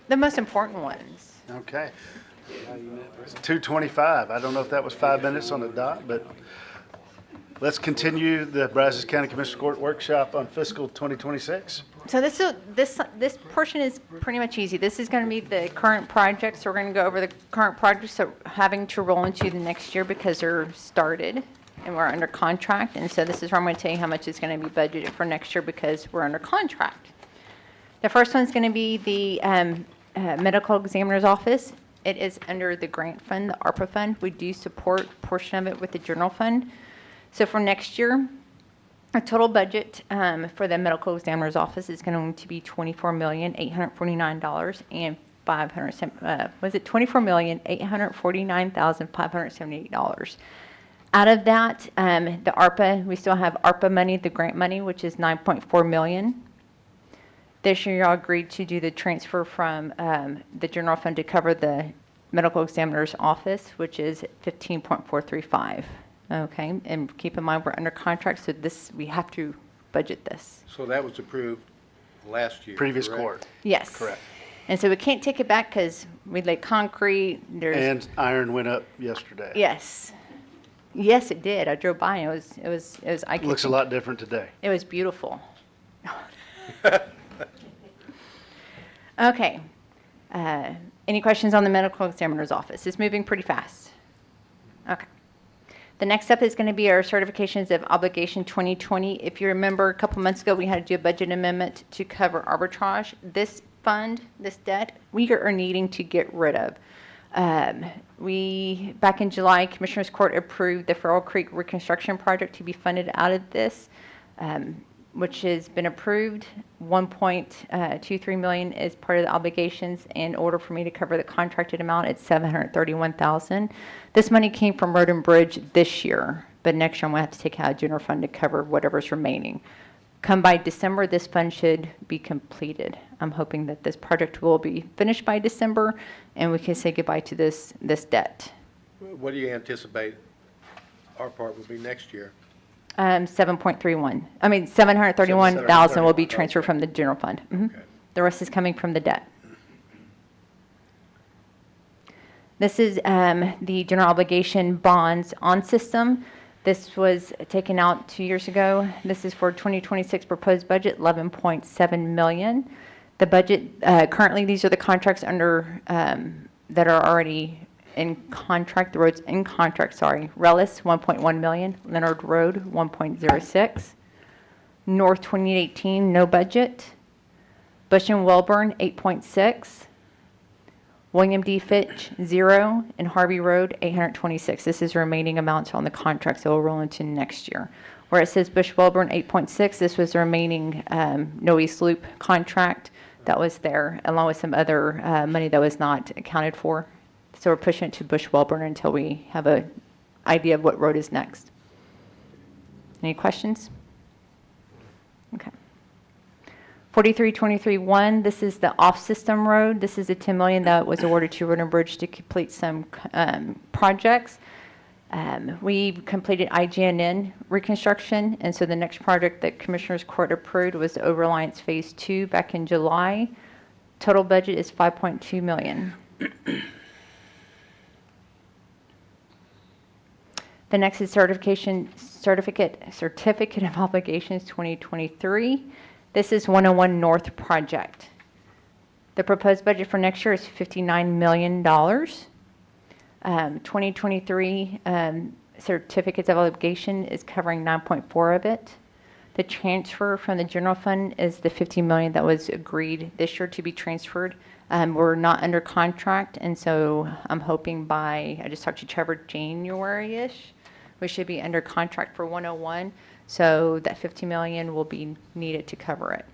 The most important ones. Okay. It's 2:25. I don't know if that was 5 minutes on the dot, but let's continue the Brazos County Commissioner Court workshop on fiscal 2026. So this portion is pretty much easy. This is going to be the current projects. So we're going to go over the current projects that are having to roll into the next year because they're started and we're under contract. And so this is where I'm going to tell you how much is going to be budgeted for next year because we're under contract. The first one's going to be the medical examiner's office. It is under the grant fund, the ARPA fund. We do support a portion of it with the general fund. So for next year, our total budget for the medical examiner's office is going to be $24,849 and was it $24,849,578? Out of that, the ARPA, we still have ARPA money, the grant money, which is $9.4 million. This year, y'all agreed to do the transfer from the general fund to cover the medical examiner's office, which is $15.435. Okay, and keep in mind we're under contract, so this we have to budget this. So that was approved last year. Previous correct? court. Yes. Correct. And so we can't take it back because we laid concrete. And iron went up yesterday. Yes, yes, it did. I drove by and it was eye-catching. Looks a lot different today. It was beautiful. Okay. Any questions on the medical examiner's office? It's moving pretty fast. Okay. The next step is going to be our certifications of obligation 2020. If you remember, a couple months ago, we had to do a budget amendment to cover arbitrage. This fund, this debt, we are needing to get rid of. Back in July, Commissioners Court approved the Farrell Creek reconstruction project to be funded out of this, which has been approved. 1.23 million is part of the obligations. In order for me to cover the contracted amount, it's 731,000. This money came from Road and Bridge this year, but next year I'm going to have to take out a general fund to cover whatever's remaining. Come by December, this fund should be completed. I'm hoping that this project will be finished by December and we can say goodbye to this debt. What do you anticipate our part will be next year? 7.31. I mean, 731,000 will be transferred from the general fund. Mhm. Okay. The rest is coming from the debt. This is the general obligation bonds on system. This was taken out 2 years ago. This is for 2026 proposed budget, 11.7 million. The budget, currently these are the contracts under, that are already in contract, the roads in contract, sorry. Relis, 1.1 million. Leonard Road, 1.06. North 2018, no budget. Bush and Welborn, 8.6. William D. Fitch, 0. And Harvey Road, 826. This is remaining amounts on the contracts that will roll into next year. Where it says Bush Welborn, 8.6, this was the remaining No East Loop contract that was there, along with some other money that was not accounted for. So we're pushing it to Bush Welborn until we have an idea of what road is next. Any questions? Okay. 4323-1, this is the off-system road. This is the $10 million that was awarded to Road and Bridge to complete some projects. We completed IGNN reconstruction, and so the next project that Commissioners Court approved was the Over-Alliance Phase 2 back in July. Total budget is $5.2 million. The next is certificate of obligations 2023. This is 101 North project. The proposed budget for next year is $59 million. 2023 certificates of obligation is covering 9.4 of it. The transfer from the general fund is the $50 million that was agreed this year to be transferred. We're not under contract, and so I'm hoping by, I just talked to Trevor, January-ish, we should be under contract for 101. So that $50 million will be needed to cover it.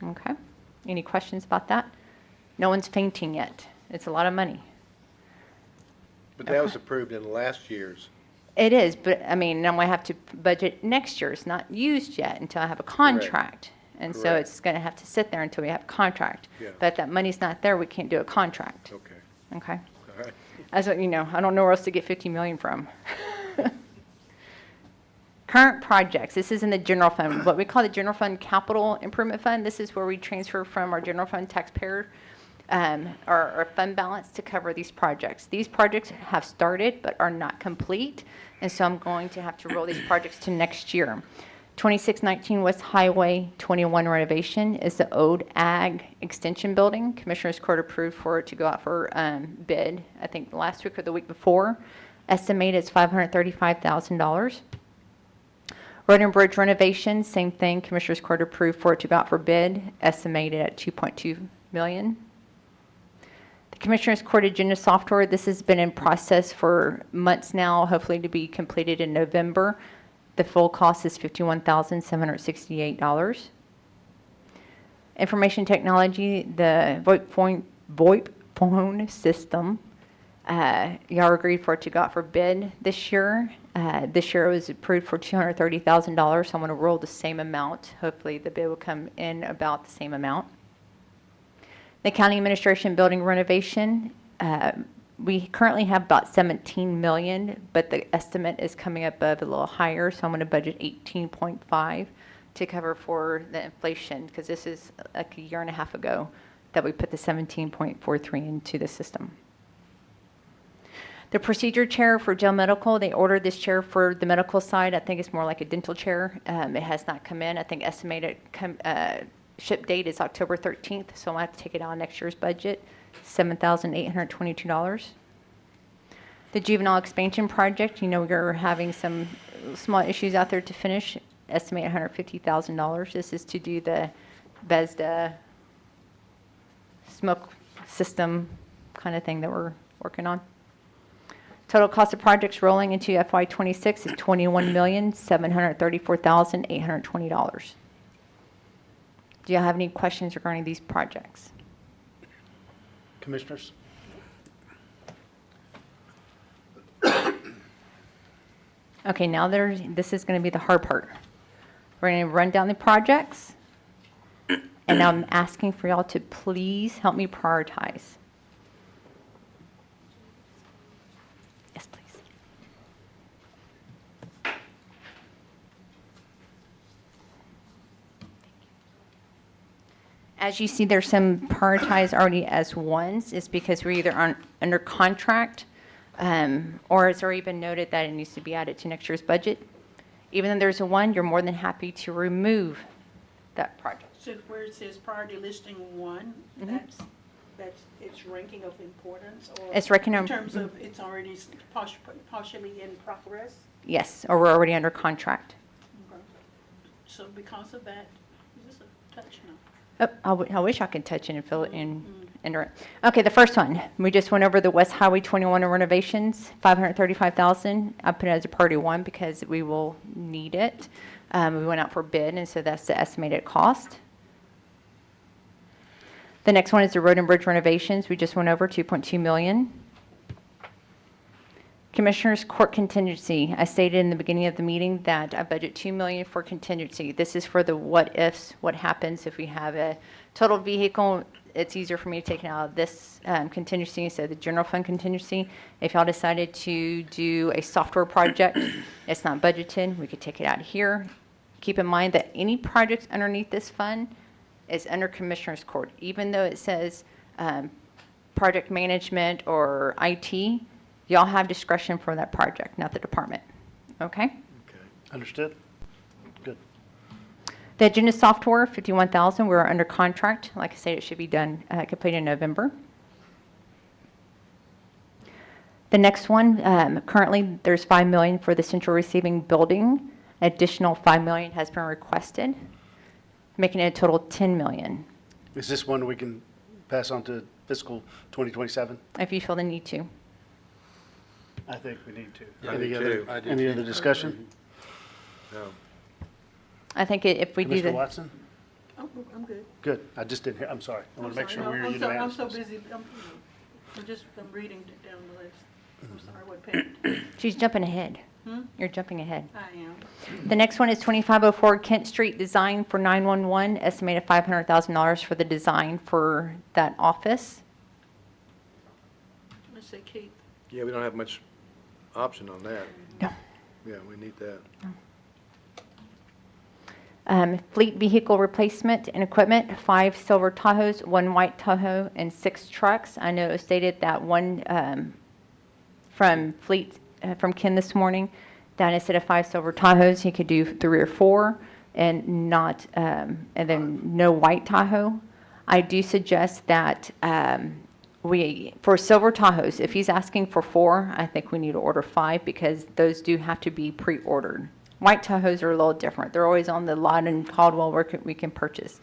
Okay. Any questions about that? No one's fainting yet. It's a lot of money. But that was approved in last year's. It is, but I mean, now I have to budget next year. It's not used yet until I have a contract. And so Correct. it's going to have to sit there until we have a contract. Yeah. But if that money's not there, we can't do a contract. Okay. Okay. All right. As you know, I don't know where else to get $50 million from. Current projects, this is in the general fund. What we call the general fund capital improvement fund, this is where we transfer from our general fund taxpayer our fund balance to cover these projects. These projects have started but are not complete, and so I'm going to have to roll these projects to next year. 2619 West Highway 21 renovation is the old ag extension building. Commissioners Court approved for it to go out for bid, I think last week or the week before. Estimated is $535,000. Road and bridge renovation, same thing. Commissioners Court approved for it to go out for bid, estimated at $2.2 million. The Commissioners Court agenda software, this has been in process for months now, hopefully to be completed in November. The full cost is $51,768. Information technology, the VoIP phone system, y'all agreed for it to go out for bid this year. This year it was approved for $230,000, so I'm going to roll the same amount. Hopefully the bid will come in about the same amount. The county administration building renovation, we currently have about 17 million, but the estimate is coming up a little higher, so I'm going to budget 18.5 to cover for the inflation, because this is like a year and a half ago that we put the 17.43 into the system. The procedure chair for jail medical, they ordered this chair for the medical side. I think it's more like a dental chair. It has not come in. I think estimated ship date is October 13th, so I'll have to take it out of next year's budget, $7,822. The juvenile expansion project, you know, we're having some small issues out there to finish, estimate $150,000. This is to do the Bethesda smoke system kind of thing that we're working on. Total cost of projects rolling into FY26 is $21,734,820. Do you have any questions regarding these projects? Commissioners? Okay, now this is going to be the hard part. We're going to run down the projects, and now I'm asking for y'all to please help me prioritize. Yes, please. As you see, there's some prioritized already as ones. It's because we're either under contract, or it's already been noted that it needs to be added to next year's budget. Even though there's a one, you're more than happy to remove that project. So where it says priority listing one, that's its ranking of importance, or It's ranking in of- terms of it's already partially in progress? Yes, or we're already under contract. Okay. So because of that, is this a touch? No. Oh, I wish I could touch it and fill it in. Okay, the first one, we just went over the West Highway 21 renovations, $535,000. I put it as a priority one because we will need it. We went out for bid, and so that's the estimated cost. The next one is the road and bridge renovations. We just went over $2.2 million. Commissioners Court contingency. I stated in the beginning of the meeting that I budget $2 million for contingency. This is for the what ifs, what happens if we have a total vehicle. It's easier for me to take it out of this contingency instead of the general fund contingency. If y'all decided to do a software project, it's not budgeted, we could take it out of here. Keep in mind that any projects underneath this fund is under Commissioners Court. Even though it says project management or IT, y'all have discretion for that project, not the department. Okay? Okay. Understood? Good. The agenda software, $51,000. We're under contract. Like I said, it should be done, completed in November. The next one, currently there's $5 million for the central receiving building. Additional $5 million has been requested, making it a total of $10 million. Is this one we can pass on to fiscal 2027? If you feel the need to. I think we need to. I do too. I do Any too. other discussion? No. I think if we do Commissioner the, Watson? Oh, I'm good. Good. I just didn't hear, I'm sorry. I want to make sure we're I'm unanimous. so busy, I'm reading down the list. I'm sorry, what page? she's jumping ahead. You're jumping ahead. I am. The next one is 2504 Kent Street design for 911, estimated $500,000 for the design for that office. Let's say Keith. Yeah, we don't have much option on that. No. Yeah, we need that. Fleet vehicle replacement and equipment, 5 silver Tahoes, 1 white Tahoe, and 6 trucks. I know it was stated that one from Fleet, from Ken this morning, that instead of 5 silver Tahoes, he could do 3 or 4 and not, and then no white Tahoe. I do suggest that for silver Tahoes, if he's asking for 4, I think we need to order 5 because those do have to be pre-ordered. White Tahoes are a little different. They're always on the lot in Caldwell where we can purchase.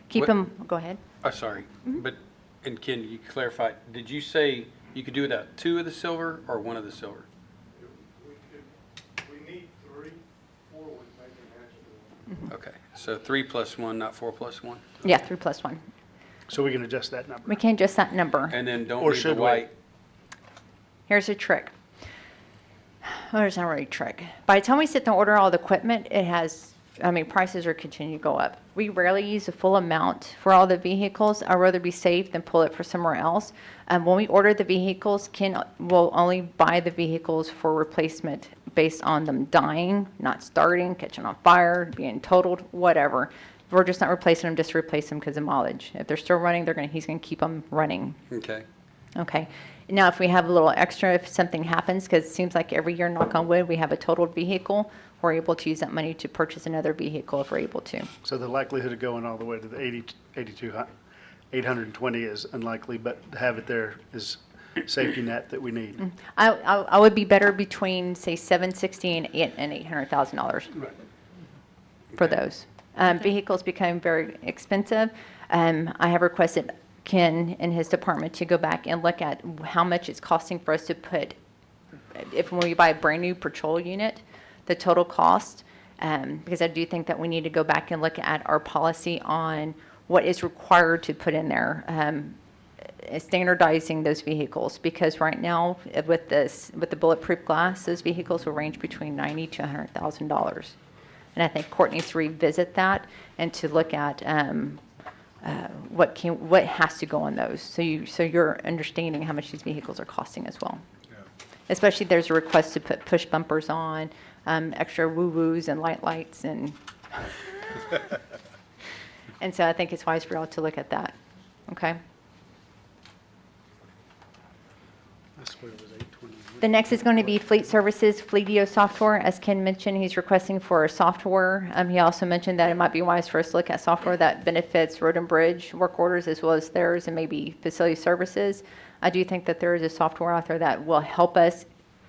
Keep What- them, go ahead. Oh, sorry, but, and Ken, you clarified, did you say you could do without 2 of the silver or 1 of the silver? We need 3, 4 would make an extra. Okay, so 3 plus 1, not 4 plus 1? Yeah, 3 plus 1. So we can adjust that number. We can adjust that number. And then don't Or leave the should we? white. Here's a trick. Well, there's not really a trick. By the time we sit and order all the equipment, prices are continuing to go up. We rarely use the full amount for all the vehicles. I'd rather be safe than pull it for somewhere else. When we order the vehicles, Ken will only buy the vehicles for replacement based on them dying, not starting, catching on fire, being totaled, whatever. We're just not replacing them just to replace them because of mileage. If they're still running, he's going to keep them running. Okay, Okay. Now, if we have a little extra, if something happens, because it seems like every year, knock on wood, we have a totaled vehicle, we're able to use that money to purchase another vehicle if we're able to. So the likelihood of going all the way to the 820 is unlikely, but to have it there is safety net that we need. I would be better between, say, $760,000 and $800,000 for Okay. those. Vehicles become very expensive. I have requested Ken and his department to go back and look at how much it's costing for us to put, when we buy a brand new patrol unit, the total cost, because I do think that we need to go back and look at our policy on what is required to put in there, standardizing those vehicles, because right now with the bulletproof glass, those vehicles will range between $90,000 to $100,000. And I think court needs to revisit that and to look at what has to go on those. So you're understanding how much these vehicles are costing as well. Especially there's a request to put push bumpers on, extra woo-woos and lights and and so I think it's wise for y'all to look at that. Okay. That's where it was 820. The next is going to be Fleet Services, Fleetio software. As Ken mentioned, he's requesting for software. He also mentioned that it might be wise for us to look at software that benefits road and bridge work orders as well as theirs and maybe facility services. I do think that there is a software out there that will help us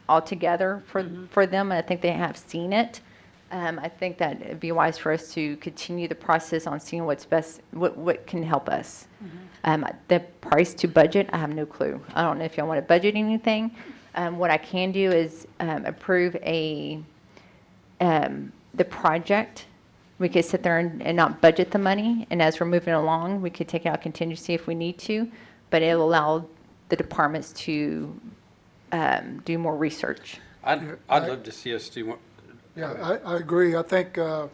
all together for them, and I think they have seen it. I think that it'd be wise for us to continue the process on seeing what's best, what can help us. The price to budget, I have no clue. I don't know if y'all want to budget anything. What I can do is approve the project. We could sit there and not budget the money, and as we're moving along, we could take out contingency if we need to, but it'll allow the departments to do more research. I'd love to see us do one. Yeah, I agree. I think, and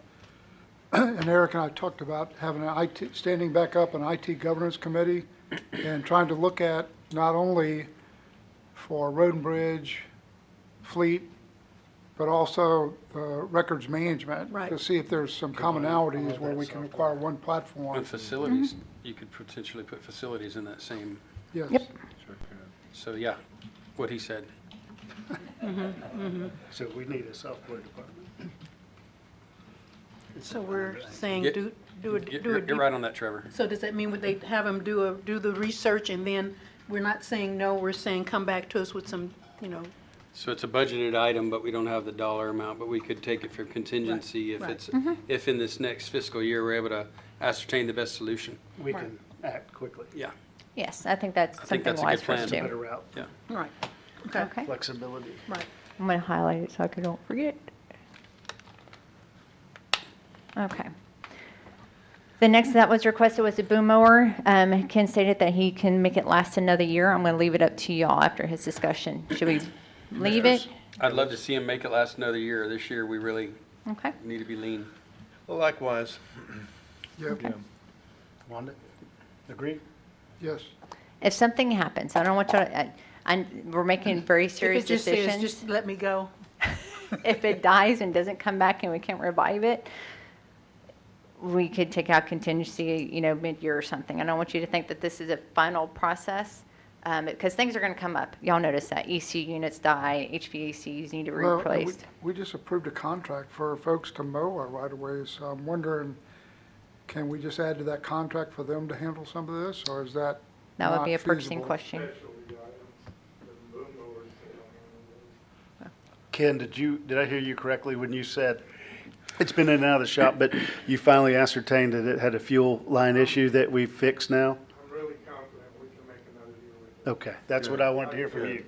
Eric and I talked about having standing back up an IT governance committee and trying to look at not only for road and bridge, fleet, but also records management. Right. To see if there's some commonalities where we can acquire one platform. And facilities, you could potentially put facilities in that same, Yes. Yep. so yeah, what he said. So we need a software department. So we're saying Get- do a You're right on that, Trevor. So does that mean would they have them do the research and then we're not saying no, we're saying come back to us with some, So it's a budgeted item, but we don't have the dollar amount, but we could take it for contingency if Right. it's, if in this next fiscal year, we're able to ascertain the best solution. We can act quickly. Yeah, Yes, I think that's I think something that's a wise good for us to plan. do. Better route, yeah. right, okay, Okay. flexibility. right. I'm going to highlight it so I don't forget. Okay. The next that was requested was a boom mower. Ken stated that he can make it last another year. I'm going to leave it up to y'all after his discussion. Should we leave it? I'd love to see him make it last another year. This year, we really Okay. need to be lean. Likewise. Yep. Wanda, agree? Yes. If something happens, I don't want y'all to, we're making very serious If it just says, decisions. just let me go. If it dies and doesn't come back and we can't revive it, we could take out contingency, mid-year or something. I don't want you to think that this is a final process, because things are going to come up. Y'all notice that EC units die, HVACs need to be Well, replaced. we just approved a contract for folks to mow our right-of-ways, so I'm wondering, can we just add to that contract for them to handle some of this, or is that That would not be a purchasing feasible? question. Ken, did I hear you correctly when you said it's been in and out of the shop, but you finally ascertained that it had a fuel line issue that we've fixed now? I'm really confident we can make another deal with it. Okay, that's what I wanted to hear from you.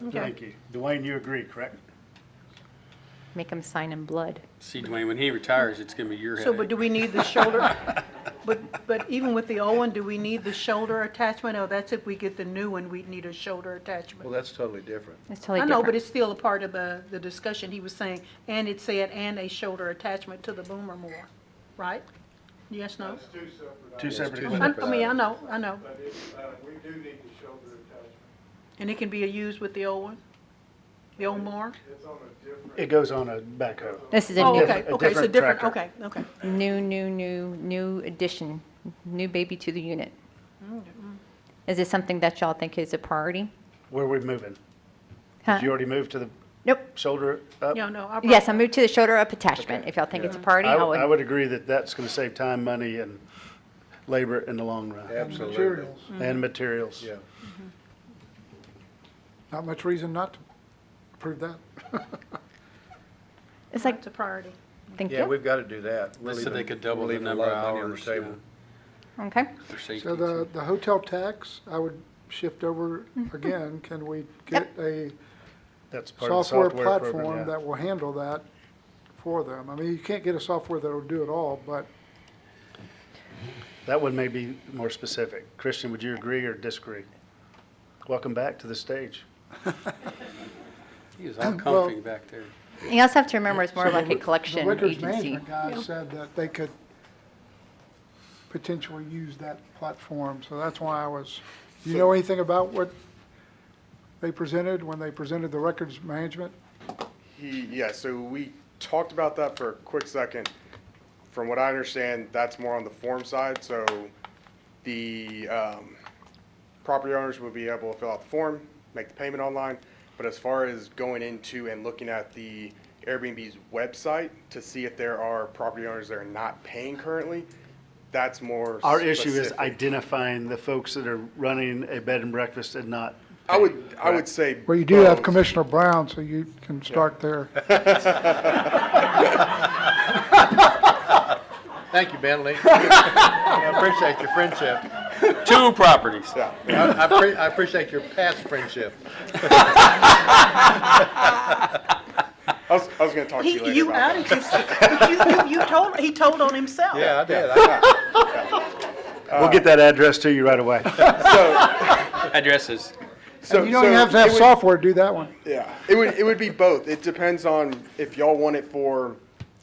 Okay. Thank you. Dwayne, you agree, correct? Make them sign in blood. See, Dwayne, when he retires, it's gonna be your So, headache. but do we need the shoulder, but even with the old one, do we need the shoulder attachment? Oh, that's if we get the new one, we'd need a shoulder attachment. Well, that's totally different. It's totally I know, but different. it's still a part of the discussion. He was saying, and it said, and a shoulder attachment to the boomer more, right? Yes, no? It's two separate Two items, separate two items. I mean, I know, but we do need the shoulder attachment. And it can be used with the old one? The old mower? It's on a different, It goes on a backhoe. This is a Oh, new, okay, a okay, so different different, tracker. okay. new addition, new baby to the unit. Is this something that y'all think is a priority? Where are we moving? Huh? Did you already move to the Nope. shoulder up? Yeah, no, I brought. Yes, I moved to the shoulder up attachment. If y'all think it's a priority, I I would. would agree that that's going to save time, money, and labor in the long run, Absolutely. Materials, and materials. Yeah. not much reason not to approve that. It's like, It's a priority. thank Yeah, you. we've got to do that. We're So they leaving- could double we're the leaving a number lot of money on the hours, table. Okay. For safety. So the hotel tax, I would shift over again. Can we get a That's part of the software software program, platform yeah. that will handle that for them? I mean, you can't get a software that'll do it all, but That one may be more specific. Christian, would you agree or disagree? Welcome back to the stage. He was all comfy back there. You also have to remember it's more So like the a collection The records agency. management guy said that they could potentially use that platform, so that's why I was, do you know anything about what they presented when they presented the records management? Yeah, so we talked about that for a quick second. From what I understand, that's more on the form side, so the property owners will be able to fill out the form, make the payment online, but as far as going into and looking at the Airbnb's website to see if there are property owners that are not paying currently, that's more Our issue is specific. identifying the folks that are running a bed and breakfast and not. I would say. Well, you do have both. Commissioner Brown, so you can start there. Thank you, Bentley. I appreciate your friendship. 2 properties. Yeah. I appreciate your past friendship. I was gonna talk to you later You about outed that. yourself. He told on himself. Yeah, I did. We'll get that address to you right away. Addresses. So- You don't even so have to have it would- software to do that one. Yeah, it would be both. It depends on if y'all want it for,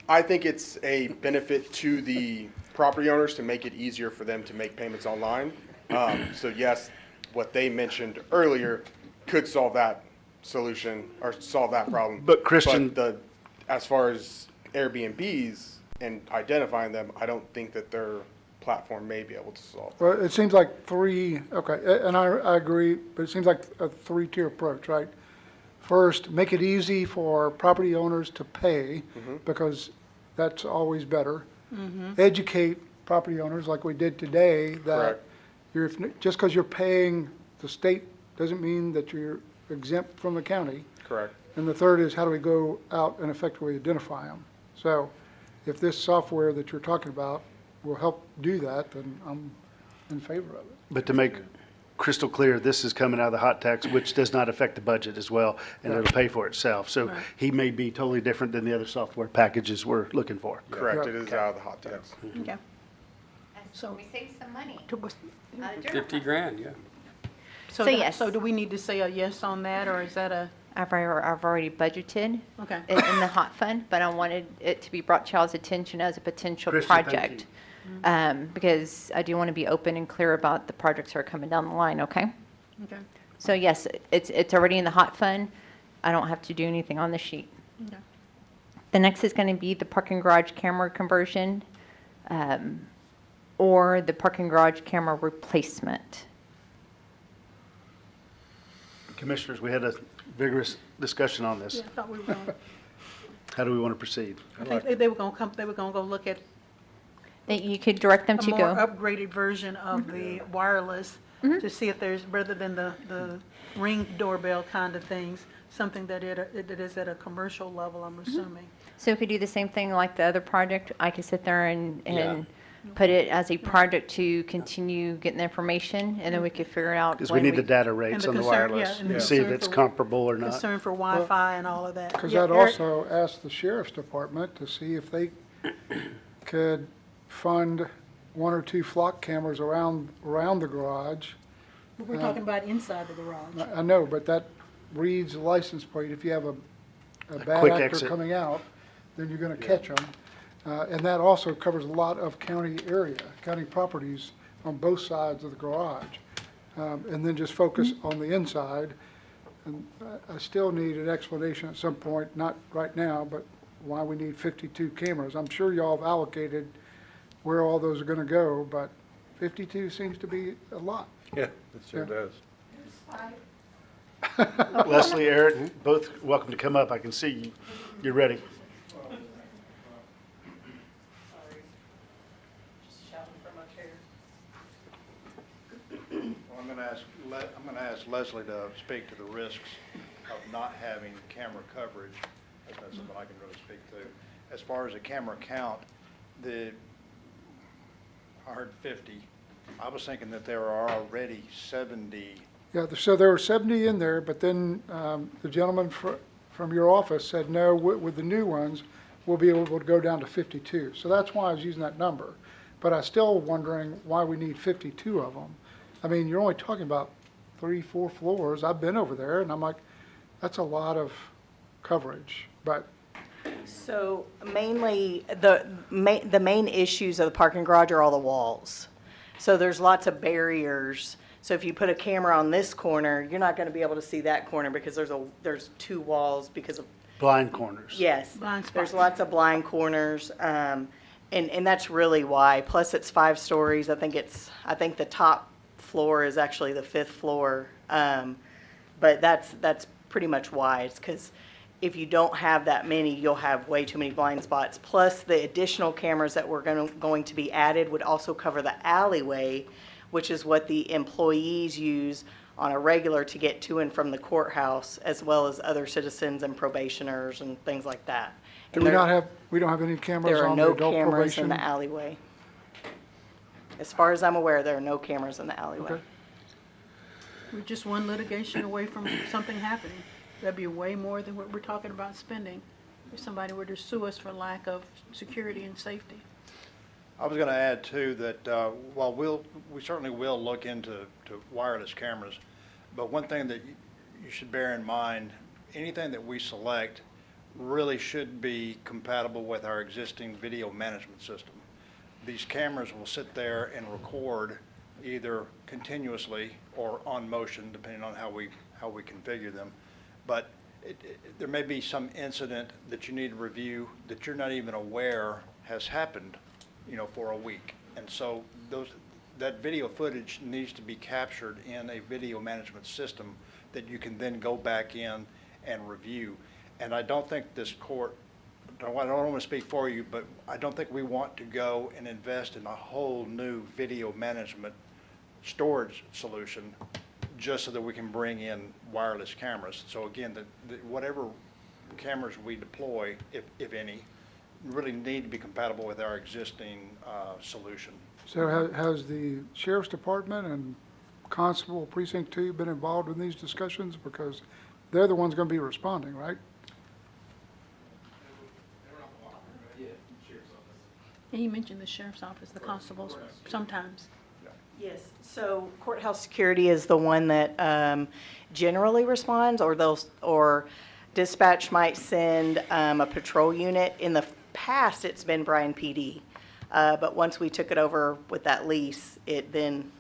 I think it's a benefit to the property owners to make it easier for them to make payments online. So yes, what they mentioned earlier could solve that solution or solve that problem. But Christian- As far as Airbnbs and identifying them, I don't think that their platform may be able to solve. Well, it seems like three, okay, and I agree, but it seems like a three-tier approach, right? First, make it easy for property owners to pay, because that's always better. Educate property owners like we did today, that Correct. just because you're paying the state doesn't mean that you're exempt from the county. Correct. And the third is, how do we go out and effectively identify them? So if this software that you're talking about will help do that, then I'm in favor of it. But to make crystal clear, this is coming out of the hot tax, which does not affect the budget as well, and it'll pay for itself. So he may be totally different than the other software packages we're looking for. Correct, it is out of the hot tax. Okay. So- We save some money. 50 grand, yeah. So yes. So do we need to say a yes on that, or is that a, I've already budgeted okay. it in the hot fund, but I wanted it to be brought to y'all's attention as a potential Christian, thank project. Because I do want to be open and clear about the projects that are coming down the line, okay? Okay. So yes, it's already in the hot fund. I don't have to do anything on the sheet. Okay. The next is going to be the parking garage camera conversion. or the parking garage camera replacement. Commissioners, we had a vigorous discussion on Yeah, this. I thought we were going, How do we want to proceed? I think they were going to come, they were going to go look at That you could direct them a to more go. upgraded version of the wireless to see if there's, rather than the Ring doorbell kind of things, something that it is at a commercial level, I'm assuming. So if we do the same thing like the other project, I could sit there and put it as a project to continue getting the information, and then we could figure out. Because we need the data rates the on the concern- wireless yeah, and the and see if concern it's for- comparable or not. Concern for Wi-Fi and all of that. Because Yeah, I'd Eric? also ask the sheriff's department to see if they could fund 1 or 2 flock cameras around the garage. But we're talking about inside the garage. I know, but that reads the license plate. If you have a bad quick actor exit. coming out, then you're gonna catch them. And that also covers a lot of county area, county properties on both sides of the garage. And then just focus on the inside. And I still need an explanation at some point, not right now, but why we need 52 cameras. I'm sure y'all have allocated where all those are gonna go, but 52 seems to be a lot. Yeah, it sure Yeah. does. Leslie, Eric, both welcome to come up. I can see you. You're ready. Well, I'm gonna ask Leslie to speak to the risks of not having camera coverage. That's not something I can really speak to. As far as the camera count, I heard 50. I was thinking that there are already 70. Yeah, so there were 70 in there, but then the gentleman from your office said, no, with the new ones, we'll be able to go down to 52. So that's why I was using that number. But I'm still wondering why we need 52 of them. I mean, you're only talking about 3, 4 floors. I've been over there, and I'm like, that's a lot of coverage. But So mainly, the main issues of the parking garage are all the walls. So there's lots of barriers. So if you put a camera on this corner, you're not going to be able to see that corner because there's 2 walls because of, Blind corners. yes. Blind There's spots. lots of blind corners. And that's really why. Plus it's 5 stories. I think the top floor is actually the 5th floor. But that's pretty much why. It's because if you don't have that many, you'll have way too many blind spots. Plus, the additional cameras that were going to be added would also cover the alleyway, which is what the employees use on a regular to get to and from the courthouse, as well as other citizens and probationers and things like that. do And we there- not have, we don't have any cameras There are on the no adult cameras in probation? the alleyway. As far as I'm aware, there are no cameras in the alleyway. Okay. We're just one litigation away from something happening. That'd be way more than what we're talking about spending if somebody were to sue us for lack of security and safety. I was gonna add too that, while we certainly will look into wireless cameras, but one thing that you should bear in mind, anything that we select really should be compatible with our existing video management system. These cameras will sit there and record either continuously or on motion, depending on how we configure them. But there may be some incident that you need to review that you're not even aware has happened, for a week. And so that video footage needs to be captured in a video management system that you can then go back in and review. And I don't think this court, I don't want to speak for you, but I don't think we want to go and invest in a whole new video management storage solution just so that we can bring in wireless cameras. So again, whatever cameras we deploy, if any, really need to be compatible with our existing solution. So has the sheriff's department and constable precinct 2 been involved in these discussions? Because they're the ones going to be responding, right? And you mentioned the sheriff's office, the constables, sometimes. Yes, so courthouse security is the one that generally responds, or dispatch might send a patrol unit. In the past, it's been Bryan PD, but once we took it over with that lease, it then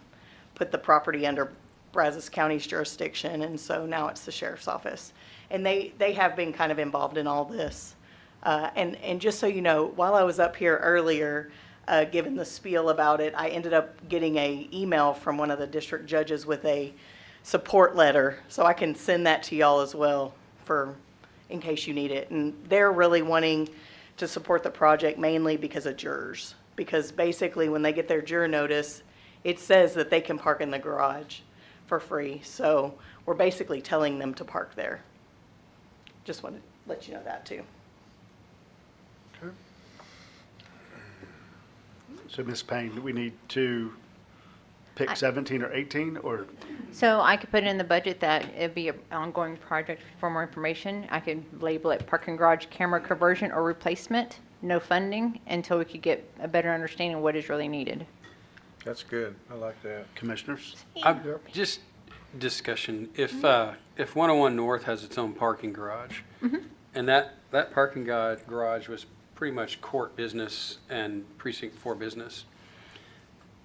put the property under Brazos County's jurisdiction, and so now it's the sheriff's office. And they have been kind of involved in all this. And just so you know, while I was up here earlier, giving the spiel about it. I ended up getting a email from one of the district judges with a support letter, so I can send that to y'all as well in case you need it. And they're really wanting to support the project mainly because of jurors. Because basically, when they get their juror notice, it says that they can park in the garage for free. So we're basically telling them to park there. Just wanted to let you know that too. So Ms. Payne, do we need to pick 17 or 18, or? So I could put it in the budget that it'd be an ongoing project for more information. I could label it parking garage camera conversion or replacement, no funding, until we could get a better understanding of what is really needed. That's good. I like that. Commissioners? Just discussion, if 101 North has its own parking garage, and that parking garage was pretty much court business and precinct 4 business,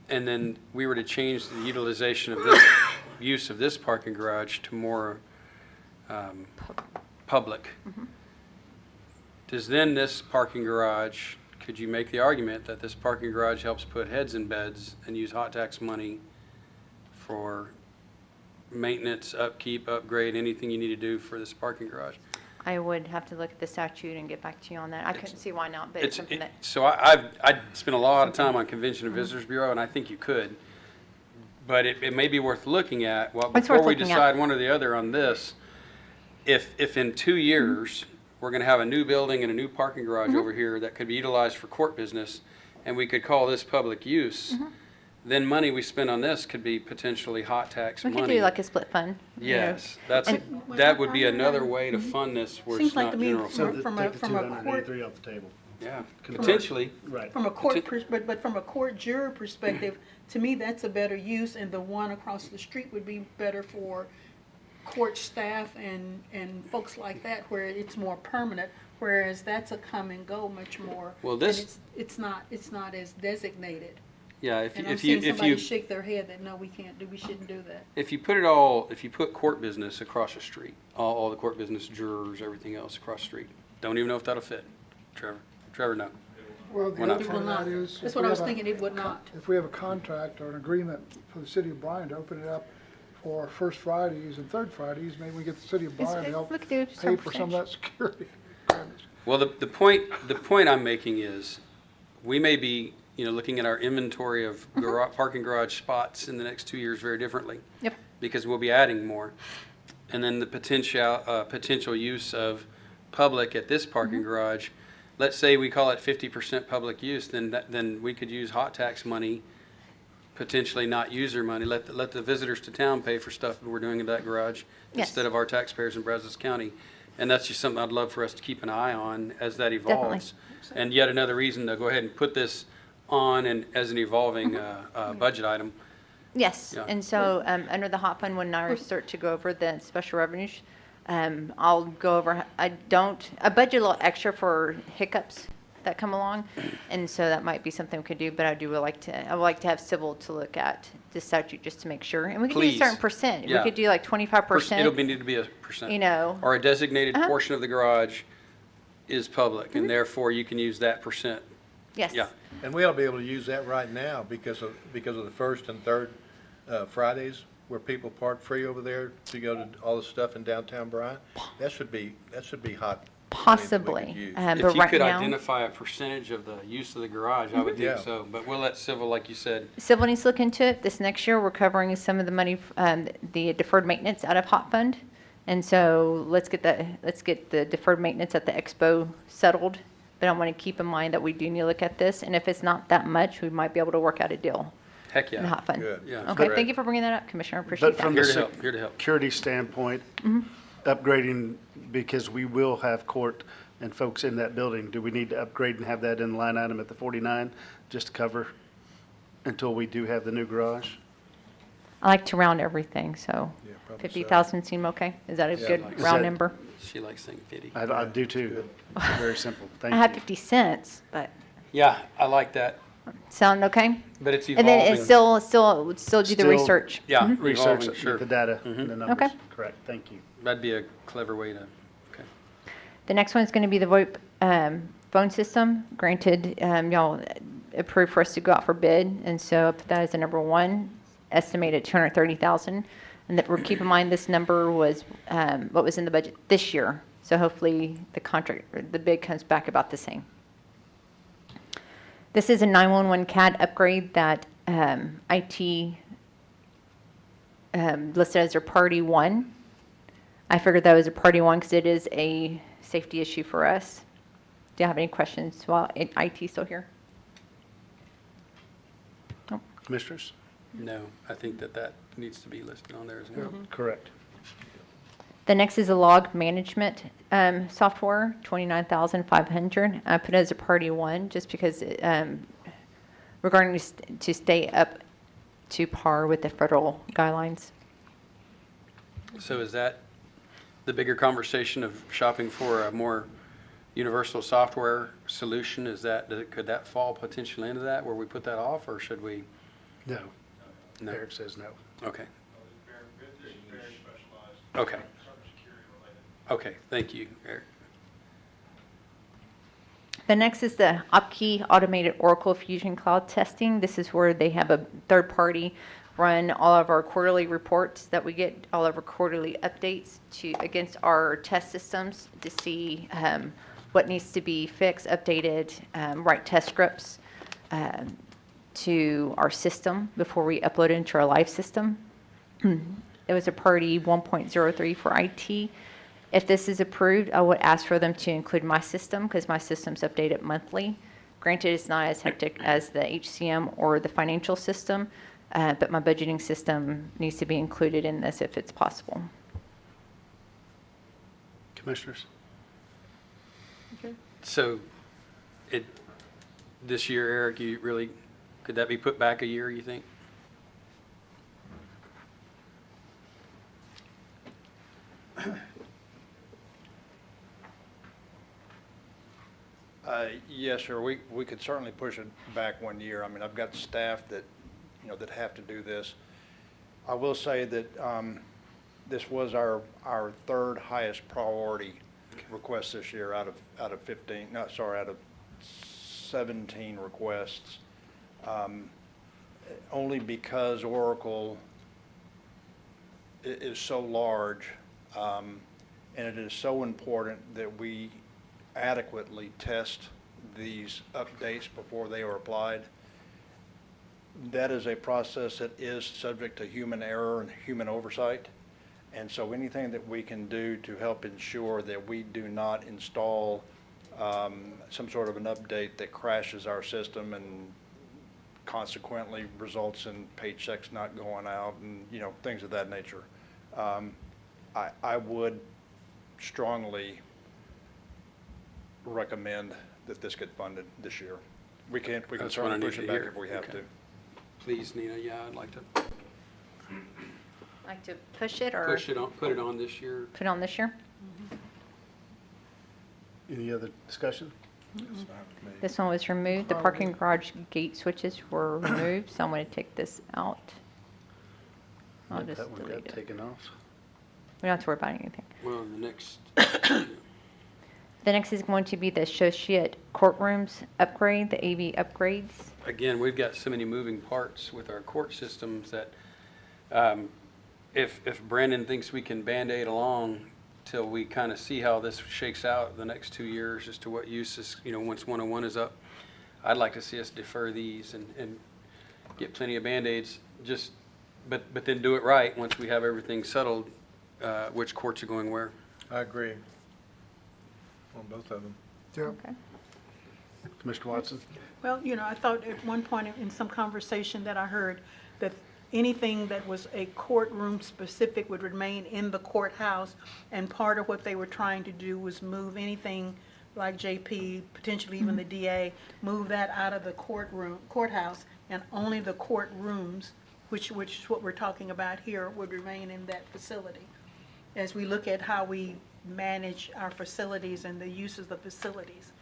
and then we were to change the utilization of this, use of this parking garage to more public, does then this parking garage, could you make the argument that this parking garage helps put heads in beds and use hot tax money for maintenance, upkeep, upgrade, anything you need to do for this parking garage? I would have to look at the statute and get back to you on that. I couldn't see why not, but it's something that, So I spent a lot of time on Convention and Visitors Bureau, and I think you could. But it may be worth looking at, well, It's before worth we looking at. decide one or the other on this, if in 2 years, we're gonna have a new building and a new parking garage over here that could be utilized for court business, and we could call this public use, then money we spend on this could be potentially hot tax we money. could do like a split fund. you know. Yes, that would be another way to fund this where it's Seems like not to me general. So From take the from a 283 off the table. Yeah, potentially. Right. From a court, but from a court juror perspective, to me, that's a better use, and the one across the street would be better for court staff and folks like that, where it's more permanent, whereas that's a come and go much more. Well, and this- it's not as designated. Yeah, And I'm seeing somebody shake their head that, no, we shouldn't do that. if you put court business across the street, all the court business, jurors, everything else across the street, don't even know if that'll fit. Trevor, no. Well, the Why not? other It will part of not. that is. That's if what we I was have a- thinking, it would not. If we have a contract or an agreement for the city of Bryan to open it up for first Fridays and third Fridays, maybe we get the city of Bryan to help we could do pay some for some of that security. Well, the point I'm making is, we may be, looking at our inventory of parking garage spots in the next 2 years very differently. Yep. Because we'll be adding more. And then the potential use of public at this parking garage, let's say we call it 50% public use, then we could use hot tax money, potentially not user money, let the visitors to town pay for stuff that we're doing in that garage Yes. instead of our taxpayers in Brazos County. And that's just something I'd love for us to keep an eye on as that evolves. And yet another reason to go ahead and put this on and as an evolving budget item. Yes, Yeah. and so under the hot fund, when I start to go over the special revenues, I'll go over, I budget a little extra for hiccups that come along, and so that might be something we could do, but I would like to have Civil to look at the statute just to make sure, and we could do a Please. certain percent. We Yeah. could do like 25%. It'll need to be a percent. You know. Or a designated Uh-huh. portion of the garage is public, and therefore you can use that percent. Yes. Yeah. And we ought to be able to use that right now because of the first and third Fridays where people park free over there to go to all the stuff in downtown Bryan. That should be hot. money that we could Possibly, use. but If you right could now, identify a percentage of the use of the garage, I would Yeah. think so. But we'll let Civil, like you said, Civil needs to look into it. This next year, we're covering some of the money, the deferred maintenance out of hot fund. And so let's get the deferred maintenance at the expo settled. But I want to keep in mind that we do need to look at this. And if it's not that much, we might be able to work out a deal heck in the yeah. hot fund. Good. Yeah. Okay, Great. thank you for bringing that up, Commissioner. I appreciate But from that. the Here to help. security standpoint, upgrading, because we will have court and folks in that building, do we need to upgrade and have that in the line item at the 49 just to cover until we do have the new garage? I like to round everything, so Yeah, probably so. 50,000 seem okay? Is that a Yeah, good like- Is round that- number? She likes saying 50. I do too. It's very simple. Thank I have you. 50 cents, but Yeah, I like that, sound okay? but it's And evolving. then it's still do the Still- research. Yeah, Research, evolving, sure. the data and the numbers. Okay. Correct. Thank you. That'd be a clever way to, okay. The next one is going to be the VoIP phone system. Granted, y'all, approved for us to go out for bid, and so I put that as a number one, estimated 230,000. And that, keep in mind, this number was what was in the budget this year. So hopefully the contract, or the bid comes back about the same. This is a 911 CAD upgrade that IT listed as their priority one. I figured that was a priority one because it is a safety issue for us. Do you have any questions while IT still here? Commissioners? No, I think that needs to be listed on there as well. Correct. The next is a log management software, 29,500. I put it as a priority one just because regarding to stay up to par with the federal guidelines. So is that the bigger conversation of shopping for a more universal software solution? Could that fall potentially into that, where we put that off, or should we? No. No. Eric says no. Okay. Okay. Okay, thank you, Eric. The next is the OpKey Automated Oracle Fusion Cloud Testing. This is where they have a third party run all of our quarterly reports that we get, all of our quarterly updates against our test systems to see what needs to be fixed, updated, write test scripts to our system before we upload it into our live system. It was a priority 1.03 for IT. If this is approved, I would ask for them to include my system because my system's updated monthly. Granted, it's not as hectic as the HCM or the financial system, but my budgeting system needs to be included in this if it's possible. Commissioners? So this year, Eric, could that be put back a year, you think? Yes, sir, we could certainly push it back 1 year. I mean, I've got staff that, that have to do this. I will say that this was our third highest priority request this year out of 17 requests. Only because Oracle is so large, and it is so important that we adequately test these updates before they are applied. That is a process that is subject to human error and human oversight. And so anything that we can do to help ensure that we do not install some sort of an update that crashes our system and consequently results in paychecks not going out and, things of that nature. I would strongly recommend that this get funded this year. We can That's what I certainly need push to it back hear. if we have Okay. to. Please, Nina, yeah, I'd like to Like to push it or put it on this year. put it on this year? Any other discussion? This one was removed. The parking garage gate switches were removed, so I'm going to take this out. I'll just That one delete got it. taken off. We don't have to worry about anything. Well, the next, The next is going to be the associate courtrooms upgrade, the AV upgrades. again, we've got so many moving parts with our court systems that if Brandon thinks we can Band-Aid along till we kind of see how this shakes out the next 2 years as to what uses, once 101 is up, I'd like to see us defer these and get plenty of Band-Aids, but then do it right once we have everything settled, which courts are going where. I agree on both of them. Yeah. Okay. Commissioner Watson? Well, I thought at one point in some conversation that I heard that anything that was a courtroom specific would remain in the courthouse, and part of what they were trying to do was move anything like JP, potentially even the DA, move that out of the courthouse, and only the courtrooms, which is what we're talking about here, would remain in that facility. As we look at how we manage our facilities and the uses of facilities,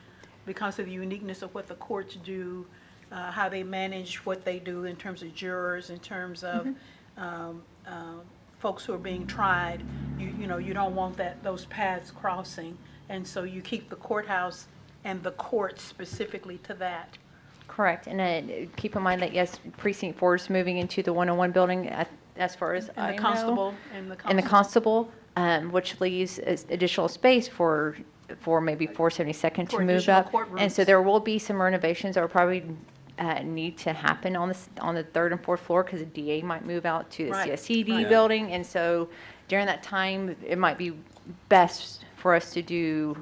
because of the uniqueness of what the courts do, how they manage what they do in terms of jurors, in terms of folks who are being tried, you don't want those paths crossing, and so you keep the courthouse and the court specifically to that. Correct, and keep in mind that, yes, precinct 4 is moving into the 101 building as far as I And the know. constable, And the constable, which leaves additional space for maybe 472nd to For move additional up. And so courtrooms. there will be some renovations that will probably need to happen on the third and fourth floor, because the DA might move out to the Right, CSCD right. building. And so during that time, it might be best for us to do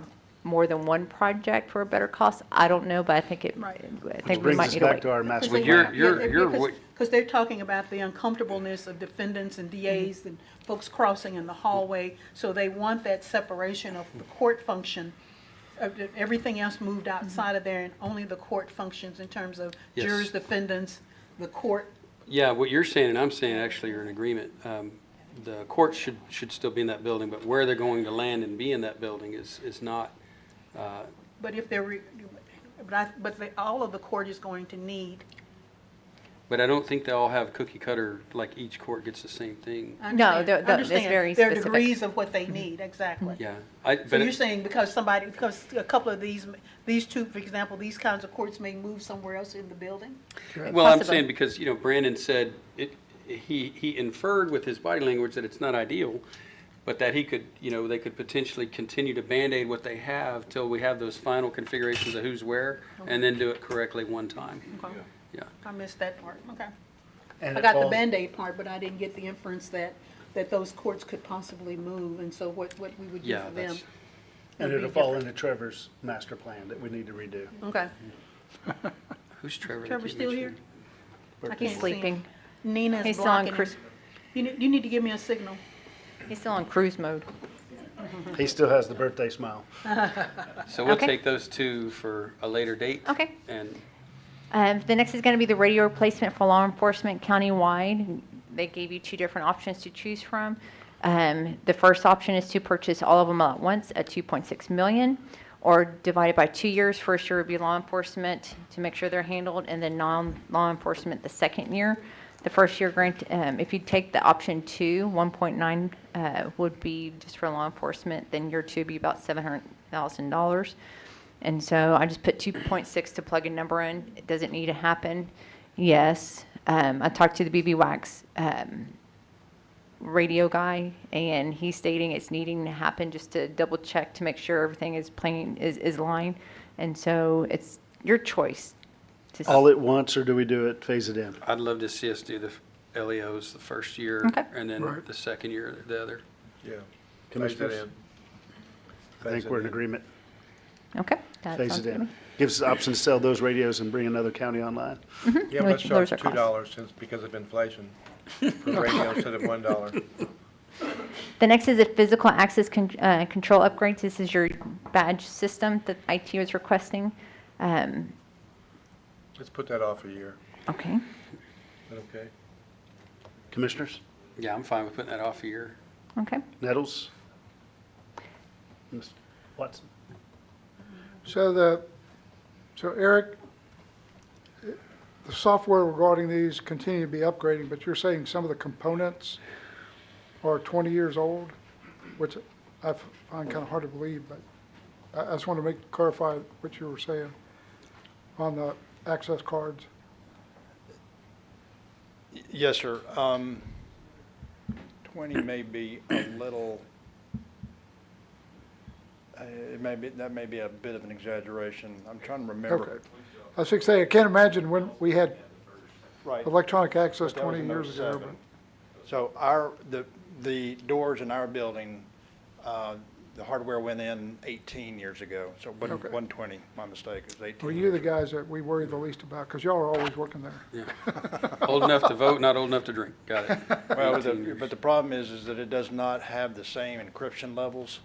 more than one project for a better cost. I don't know, but I think Right. I Which think we brings might us need to back to wait. our master Well, plan. you're Because they're talking about the uncomfortableness of defendants and DAs and folks crossing in the hallway. So they want that separation of the court function. Everything else moved outside of there, and only the court functions in terms of Yes. jurors, defendants, the court. Yeah, what you're saying and I'm saying actually are in agreement. The court should still be in that building, but where they're going to land and be in that building is not, But if they're, all of the court is going to need. but I don't think they all have cookie cutter, like each court gets the same thing. I No, understand- it's understand. very There are specific. degrees of what they need, exactly. Yeah. So you're saying because a couple of these two, for example, these kinds of courts may move somewhere else in the building? Well, I'm Possibly. saying because, Brandon said, he inferred with his body language that it's not ideal, but that he could, they could potentially continue to Band-Aid what they have till we have those final configurations of who's where, and then do it correctly one time. Okay. Yeah. I missed that part, okay. And I it got the falls- Band-Aid part, but I didn't get the inference that those courts could possibly move, and so what we would do Yeah, for them. that's, And would be it'll fall different. into Trevor's master plan that we need to redo. Okay. who's Trevor? that Trevor's keep still here? mentioning? I can't He's see him. sleeping. Nina's He's still on blocking him. cruise. You need to give me a signal. He's still on cruise mode. He still has the birthday smile. So we'll Okay. take those two for a later date. Okay. And The next is going to be the radio replacement for law enforcement countywide. They gave you two different options to choose from. The first option is to purchase all of them at once at $2.6 million, or divided by 2 years. First year would be law enforcement to make sure they're handled, and then non-law enforcement the second year. The first year grant, if you take the option 2, 1.9 would be just for law enforcement. Then year 2 would be about $700,000. And so I just put 2.6 to plug a number in. Does it need to happen? Yes. I talked to the BB Wax radio guy, and he's stating it's needing to happen just to double check to make sure everything is plain, is lined. And so it's your choice. to All at once, or do we do it, phase it in? I'd love to see us do the LEOs the first year, Okay. and then Right. the second year, the other. Yeah. Commissioners? Phase it in. I think Phase it we're in in. agreement. Okay. That Phase sounds it good to in. me. Gives us the option to sell those radios and bring another county online. Yeah, let's Which charge lowers our cost. $2 since, because of inflation, for radio instead of $1. The next is a physical access control upgrades. This is your badge system that IT was requesting. Let's put that off a year. Okay. Is that okay? Commissioners? Yeah, I'm fine with putting that off a year. Okay. Nettles? Ms. Watson? So Eric, the software regarding these continue to be upgrading, but you're saying some of the components are 20 years old, which I find kind of hard to believe, but I just want to clarify what you were saying on the access cards. Yes, sir. 20 may be a little, that may be a bit of an exaggeration. I'm trying to remember. Okay. I was saying, I can't imagine when we had Right. electronic access But that was 20 in years ago. 07. So the doors in our building, the hardware went in 18 years ago. So it wasn't Okay. 120, my mistake, it was 18. Were you the guys that we worry the least about? Because y'all are always working there. Yeah. Old enough to vote, not old enough to drink. Got it. Well, 18 years. but the problem is that it does not have the same encryption levels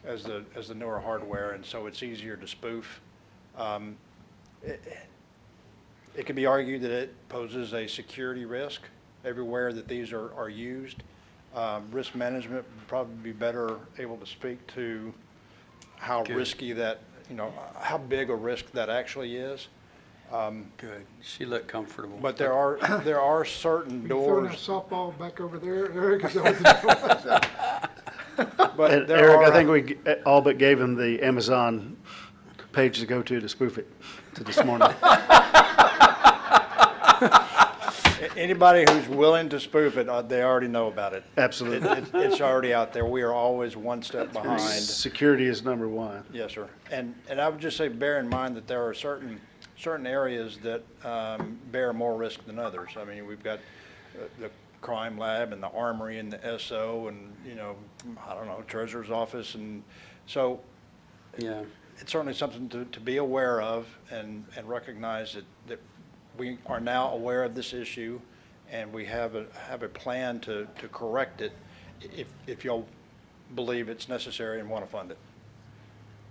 as the newer hardware, and so it's easier to spoof. It could be argued that it poses a security risk everywhere that these are used. Risk management would probably be better able to speak to how Good. risky that, how big a risk that actually is. Good. She looked comfortable. But there are certain You throwing that doors. softball back over there, Eric? Is that what the deal was? But And there Eric, are- I think we all but gave him the Amazon page to go to spoof it to this morning. Anybody who's willing to spoof it, they already know about it. Absolutely. It's already out there. We are always one step behind. Security is number one. Yes, sir. And I would just say, bear in mind that there are certain areas that bear more risk than others. I mean, we've got the crime lab and the armory and the SO and, I don't know, treasurer's office. And so Yeah. it's certainly something to be aware of and recognize that we are now aware of this issue and we have a plan to correct it if y'all believe it's necessary and want to fund it.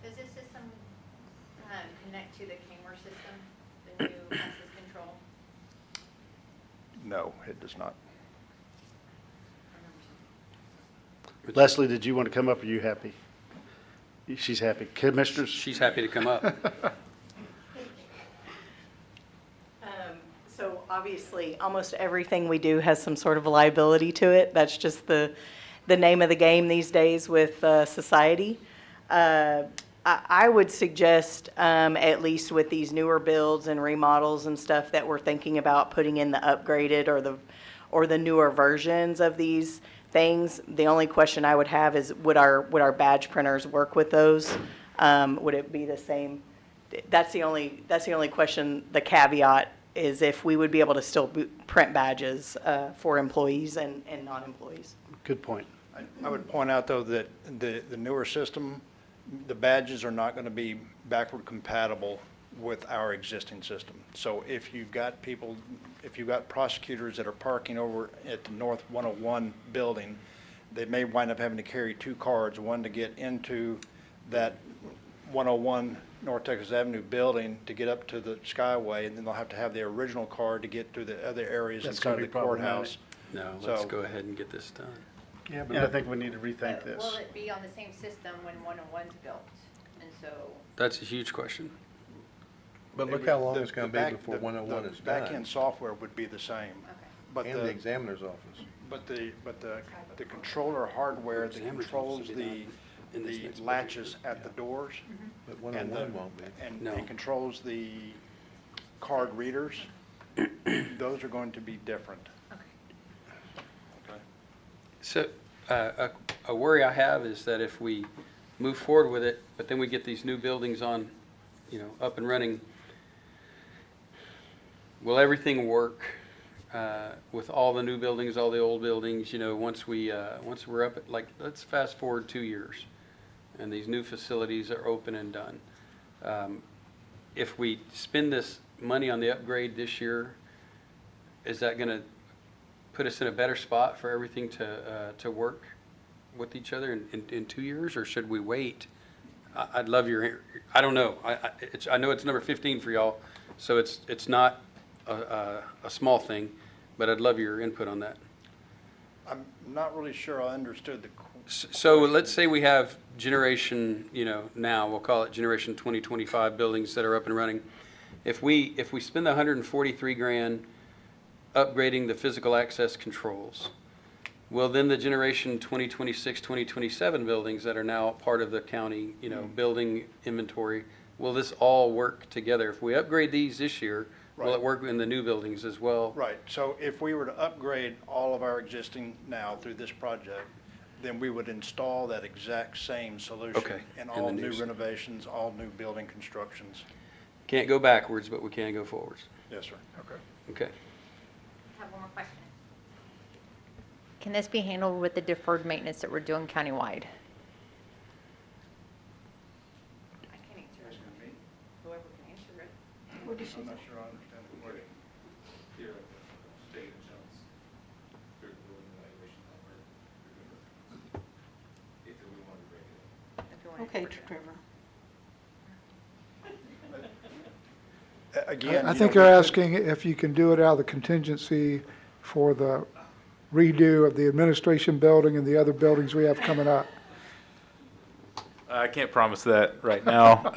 Does this system connect to the camera system, the new access control? No, it does not. Leslie, did you want to come up? Or are you happy? She's happy. Commissioners? She's happy to come up. So obviously, almost everything we do has some sort of liability to it. That's just the name of the game these days with society. I would suggest, at least with these newer builds and remodels and stuff, that we're thinking about putting in the upgraded or the newer versions of these things. The only question I would have is, would our badge printers work with those? Would it be the same? That's the only question, the caveat is if we would be able to still print badges for employees and non-employees. Good point. I would point out, though, that the newer system, the badges are not going to be backward compatible with our existing system. So if you've got prosecutors that are parking over at the North 101 building, they may wind up having to carry two cards, one to get into that 101 North Texas Avenue building to get up to the Skyway, and then they'll have to have the original card to get to the other areas That's inside gonna of the be courthouse. No, let's So- go ahead and get this done. Yeah, but I think we need to rethink this. Will it be on the same system when 101's built? And so, That's a huge question. But look how long The- it's going the to be back- before the- 101 the is done. Back-end software would be the same. okay. But And the examiner's office. But the controller hardware that Examiner's controls office will be the done in this next budget latches year. at the doors But and 101 won't be. No. and controls the card readers, those are going to be different. Okay. So, a worry I have is that if we move forward with it, but then we get these new buildings on, up and running, will everything work with all the new buildings, all the old buildings, once we're up at, let's fast forward 2 years, and these new facilities are open and done. If we spend this money on the upgrade this year, is that going to put us in a better spot for everything to work with each other in 2 years, or should we wait? I'd love I don't know. I know it's number 15 for y'all, so it's not a small thing, but I'd love your input on that. I'm not really sure I understood So let's say we have generation, now we'll call it generation 2025 buildings that are up and running. If we spend the 143 grand upgrading the physical access controls, will then the generation 2026, 2027 buildings that are now part of the county, building inventory, will this all work together? If we upgrade these this year, will Right. it work in the new buildings as well? Right, so if we were to upgrade all of our existing now through this project, then we would install that exact same solution. Okay, In in the all new new s- renovations, all new building constructions. Can't go backwards, but we can go forwards. Yes, sir. Okay. Okay. I have one more question. Can this be handled with the deferred maintenance that we're doing countywide? I can't answer it. Whoever can answer it. What did she say? I'm not sure I understand the question. If you want to Okay, answer it. Trevor. Again. I think they're asking if you can do it out of the contingency for the redo of the administration building and the other buildings we have coming up. I can't promise that right now.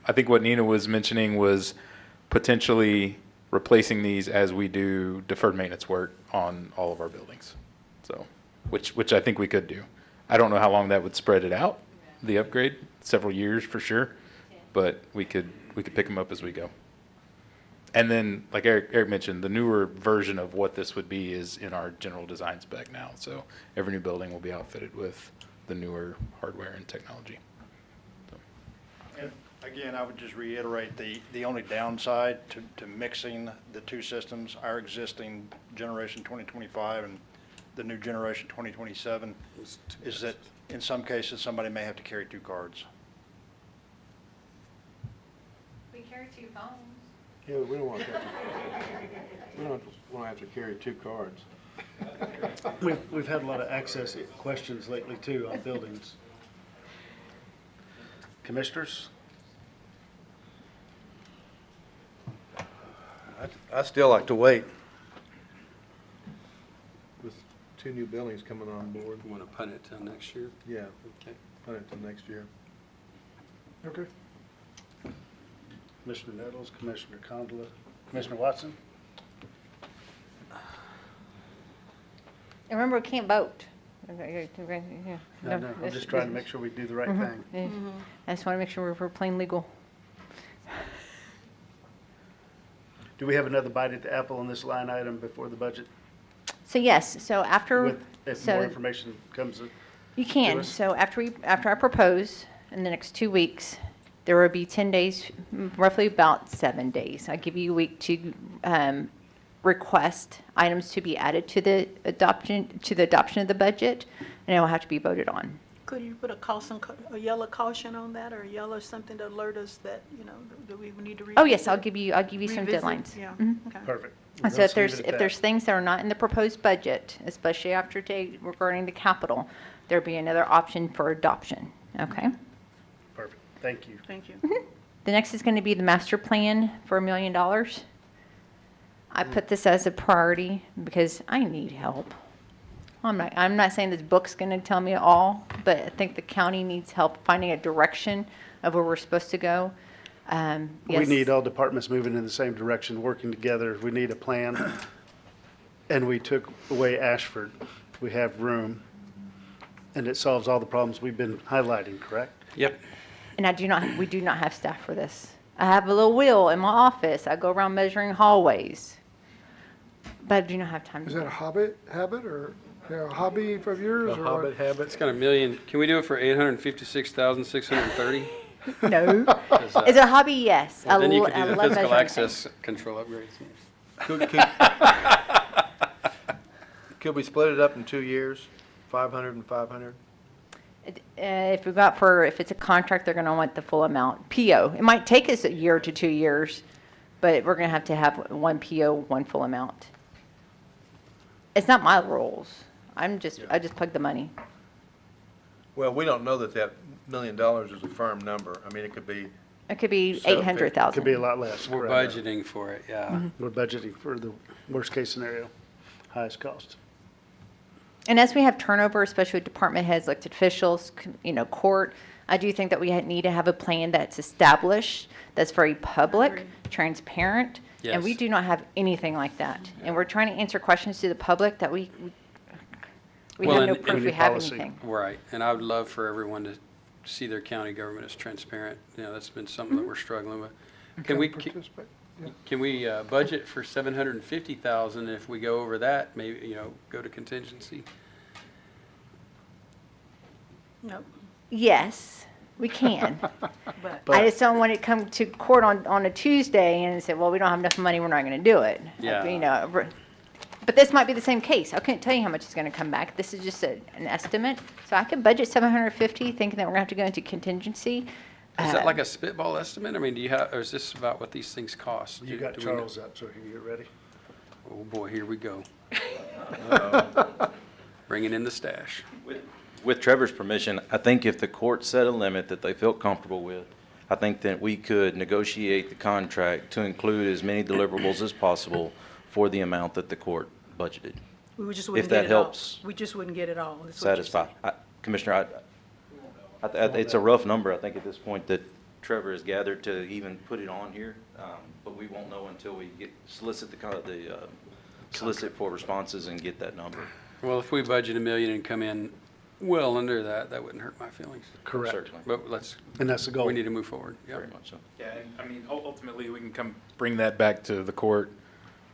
I think what Nina was mentioning was potentially replacing these as we do deferred maintenance work on all of our buildings. So, which I think we could do. I don't know how long that would spread it out, the upgrade, several years for sure. but we could pick them up as we go. And then, like Eric mentioned, the newer version of what this would be is in our general design spec now. So every new building will be outfitted with the newer hardware and technology. Again, I would just reiterate, the only downside to mixing the two systems, our existing generation 2025 and the new generation 2027, is that in some cases, somebody may have to carry two cards. We carry 2 phones. Yeah, we don't want that. We don't want to have to carry two cards. We've had a lot of access questions lately too on buildings. Commissioners? I still like to wait. With 2 new buildings coming on board. You want to punt it till next year? Yeah, Okay. put it till next year. Okay. Commissioner Nettles, Commissioner Condola, Commissioner Watson? And remember, we can't vote. Okay, yeah. No, I'm this- just trying to this- make sure we do the right Mhm. thing. Yeah. I just want to make sure we're playing legal. Do we have another bite at the apple on this line item before the budget? So yes, so after, With, if so more information comes in? you to can, us? so after I propose in the next 2 weeks, there will be 10 days, roughly about 7 days. I give you a week to request items to be added to the adoption of the budget, and it will have to be voted on. Could you put a yellow caution on that, or a yellow something to alert us that, that we need to revisit? Oh, yes, I'll give you some Revisit? deadlines. Yeah, Mhm. okay. Perfect. And so Let's if leave there's, it at if there's that. things that are not in the proposed budget, especially after today regarding the capital, there'll be another option for adoption, okay? Perfect, thank you. Thank you. The next is going to be the master plan for $1 million. I put this as a priority because I need help. I'm not saying this book's going to tell me all, but I think the county needs help finding a direction of where we're supposed to go. We Yes. need all departments moving in the same direction, working together. We need a plan. And we took away Ashford. We have room. And it solves all the problems we've been highlighting, correct? Yep. And we do not have staff for this. I have a little wheel in my office. I go around measuring hallways. But I do not have time. Is that a habit, or a hobby of yours? A or what? hobbit habit. It's got $1 million. Can we do it for 856,630? No. Is it a hobby? Yes. Then you could I do the love physical measuring access control upgrades. Could we split it up in 2 years, 500 and 500? If it's a contract, they're going to want the full amount. PO. It might take us a year to 2 years, but we're going to have one PO, one full amount. It's not my rules. I just plug the money. Well, we don't know that $1 million is a firm number. I mean, it could be, It could be So, 800,000. Could be a lot less. We're correct. budgeting for it, yeah. Mm-hmm. We're budgeting for the worst-case scenario, highest cost. And as we have turnover, especially with department heads, elected officials, court, I do think that we need to have a plan that's established, that's very public, transparent. And we Yes. do not have anything like that. And we're trying to answer questions to the public that we Well, have no and- proof and we have policy. anything. Right, and I would love for everyone to see their county government as transparent. That's been something that we're struggling with. Can we, Participate. Yeah. can we budget for 750,000? If we go over that, maybe, go to contingency? Nope, Yes, we can. but. I just don't want it come to court on a Tuesday and say, well, we don't have enough money, we're not going to do it. Yeah. But this might be the same case. I couldn't tell you how much is going to come back. This is just an estimate. So I could budget 750, thinking that we're going to have to go into contingency. Is that like a spitball estimate? I mean, or is this about what these things cost? You got Do we know? Charles up, so he can get ready. Oh, boy, here we go. Bringing in the stash. With Trevor's permission, I think if the court set a limit that they felt comfortable with, I think that we could negotiate the contract to include as many deliverables as possible for the amount that the court budgeted. We just wouldn't If get that it all. helps We just wouldn't get it all. is what you're Satisfy. saying. Commissioner, it's a rough number, I think, at this point that Trevor has gathered to even put it on here, but we won't know until we solicit for responses and get that number. Well, if we budget $1 million and come in well under that, that wouldn't hurt my feelings. Correct. Certainly, But let's, And that's the goal. we need to move forward. Yeah. very much so. Yeah, and I mean, ultimately, we can come bring that back to the court